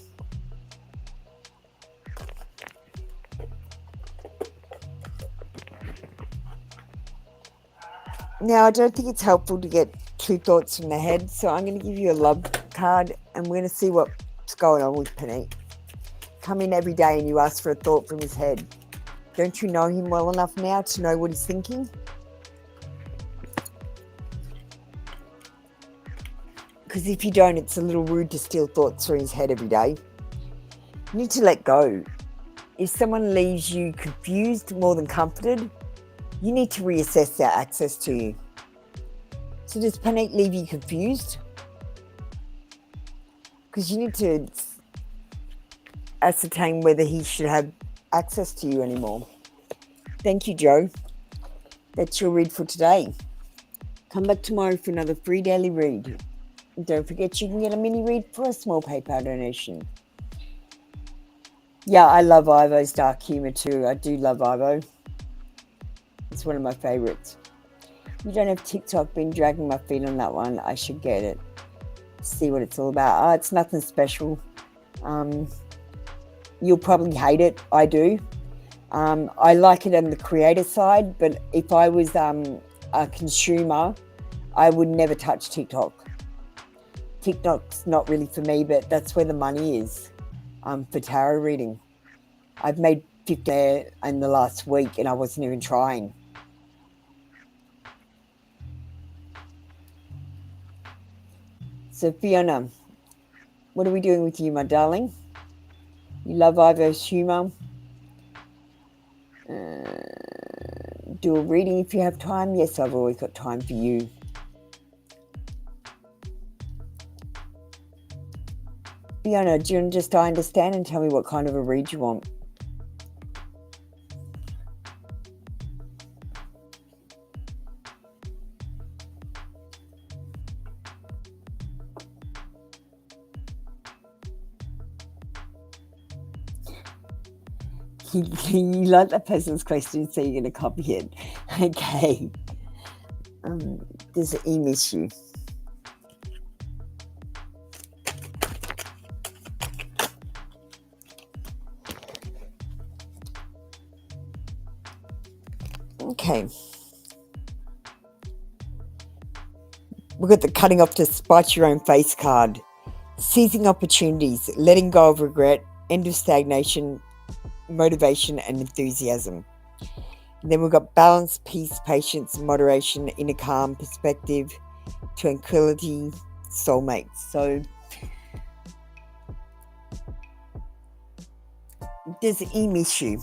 Now, I don't think it's helpful to get two thoughts from the head, so I'm going to give you a love card and we're going to see what's going on with Panit. Come in every day and you ask for a thought from his head. Don't you know him well enough now to know what he's thinking? Because if you don't, it's a little rude to steal thoughts from his head every day. You need to let go. If someone leaves you confused more than comforted, you need to reassess their access to you. So does Panit leave you confused? Because you need to ascertain whether he should have access to you anymore. Thank you, Joe. That's your read for today. Come back tomorrow for another free daily read. And don't forget you can get a mini read for a small PayPal donation. Yeah, I love Ivo's dark humour too. I do love Ivo. It's one of my favourites. You don't have TikTok, been dragging my feet on that one. I should get it. See what it's all about. It's nothing special. You'll probably hate it. I do. I like it on the creator side, but if I was a consumer, I would never touch TikTok. TikTok's not really for me, but that's where the money is for tarot reading. I've made 50 there in the last week and I wasn't even trying. So Fiona, what are we doing with you, my darling? You love Ivo's humour. Do a reading if you have time. Yes, I've always got time for you. Fiona, do you want to just understand and tell me what kind of a read you want? You like that person's question, so you're going to copy it. Okay. Does he miss you? Okay. We've got the cutting off to spite your own face card. Seizing opportunities, letting go of regret, end of stagnation, motivation and enthusiasm. And then we've got balance, peace, patience, moderation, inner calm, perspective, tranquility, soulmates. So does he miss you?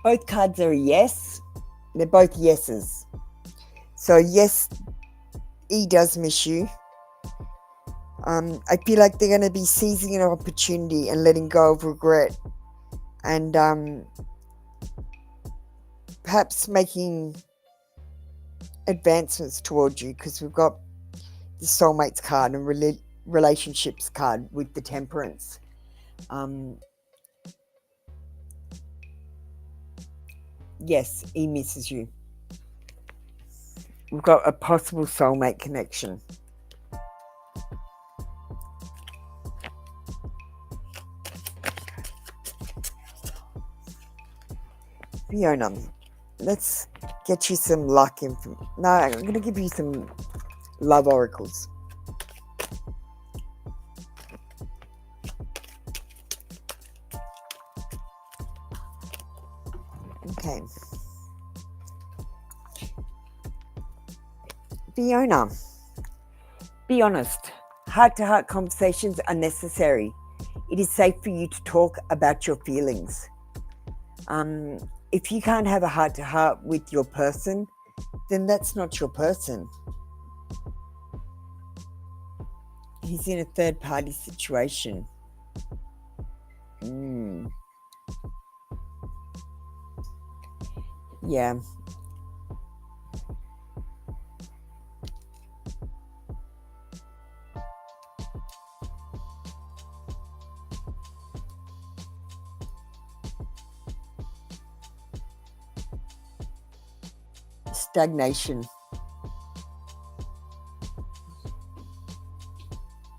Both cards are a yes. They're both yeses. So yes, he does miss you. I feel like they're going to be seizing an opportunity and letting go of regret and perhaps making advancements towards you, because we've got the soulmates card and relationships card with the Temperance. Yes, he misses you. We've got a possible soulmate connection. Fiona, let's get you some luck info. No, I'm going to give you some love oracles. Okay. Fiona, be honest. Heart-to-heart conversations are necessary. It is safe for you to talk about your feelings. If you can't have a heart-to-heart with your person, then that's not your person. He's in a third-party situation. Yeah. Stagnation.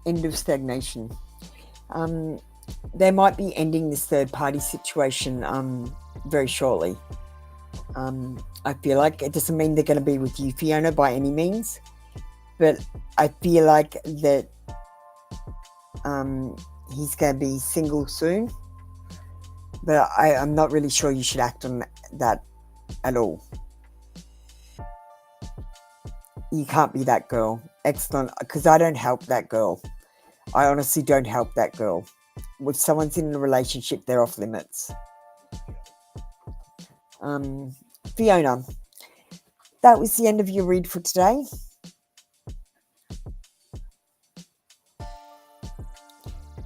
End of stagnation. They might be ending this third party situation very shortly. I feel like it doesn't mean they're going to be with you, Fiona, by any means, but I feel like that he's going to be single soon, but I'm not really sure you should act on that at all. You can't be that girl. Excellent, because I don't help that girl. I honestly don't help that girl. If someone's in a relationship, they're off limits. Fiona, that was the end of your read for today.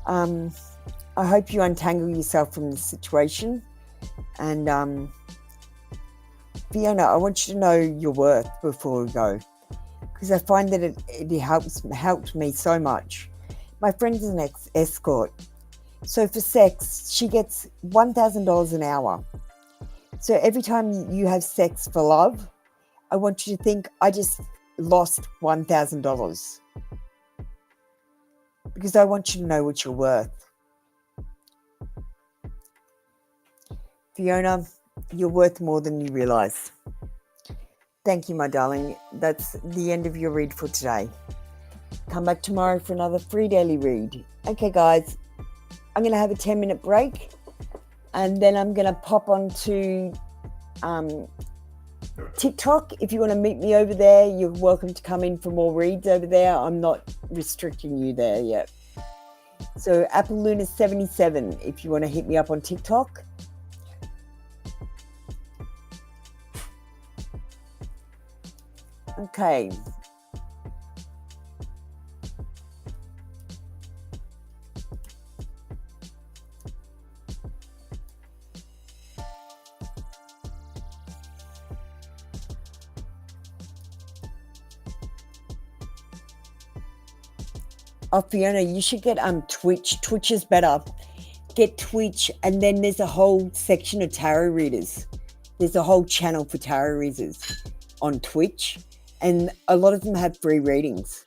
I hope you untangle yourself from this situation. And Fiona, I want you to know your worth before we go, because I find that it helped me so much. My friend is an escort. So for sex, she gets $1,000 an hour. So every time you have sex for love, I want you to think, I just lost $1,000. Because I want you to know what you're worth. Fiona, you're worth more than you realise. Thank you, my darling. That's the end of your read for today. Come back tomorrow for another free daily read. Okay, guys, I'm going to have a 10-minute break, and then I'm going to pop onto TikTok. If you want to meet me over there, you're welcome to come in for more reads over there. I'm not restricting you there yet. So Apple Luna 77, if you want to hit me up on TikTok. Okay. Oh, Fiona, you should get Twitch. Twitch is better. Get Twitch, and then there's a whole section of tarot readers. There's a whole channel for tarot readers on Twitch, and a lot of them have free readings.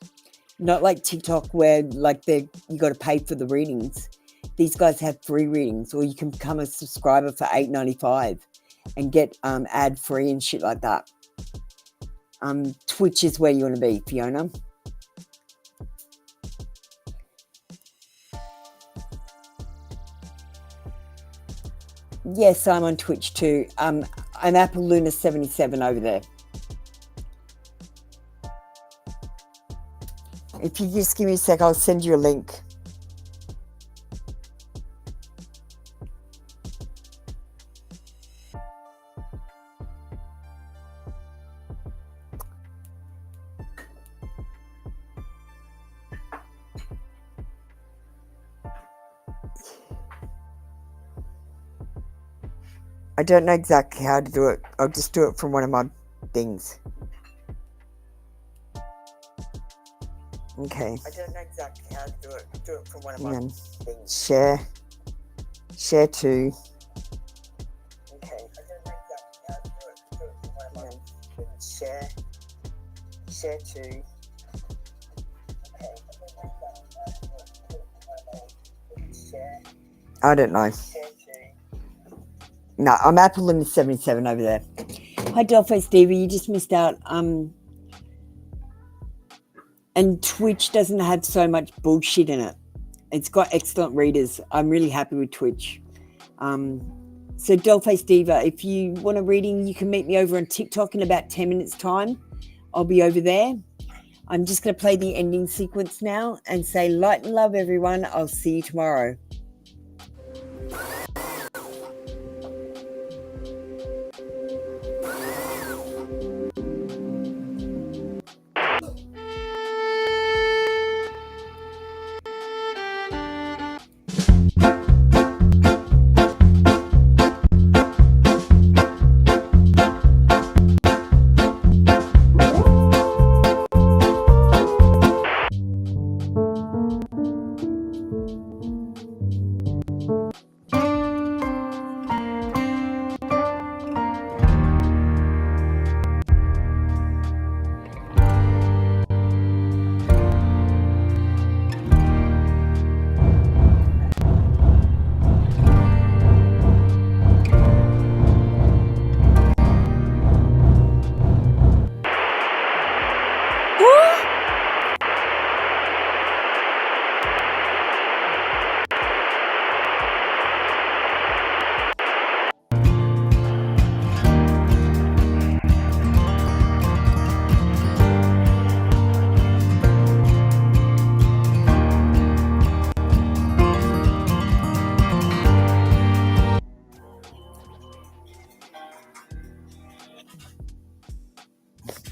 Not like TikTok where like you got to pay for the readings. These guys have free readings, or you can become a subscriber for $8.95 and get ad free and shit like that. Twitch is where you want to be, Fiona. Yes, I'm on Twitch too. I'm Apple Luna 77 over there. If you just give me a sec, I'll send you a link. I don't know exactly how to do it. I'll just do it from one of my things. Okay. I don't know exactly how to do it. Do it from one of And my then things. share to. Okay. I don't know exactly how to do it. Do it from one of my things. Share to. Okay. I don't know exactly how to do it. Do it from one of my things. I don't know. Share to. No, I'm Apple in the 77 over there. Hi, Delphi Stevie. You just missed out. And Twitch doesn't have so much bullshit in it. It's got excellent readers. I'm really happy with Twitch. So Delphi Steva, if you want a reading, you can meet me over on TikTok in about 10 minutes time. I'll be over there. I'm just going to play the ending sequence now and say light and love, everyone. I'll see you tomorrow.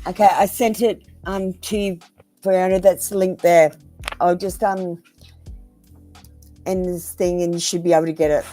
Okay, I sent it to you, Brianna. That's the link there. I'll just end this thing and you should be able to get it.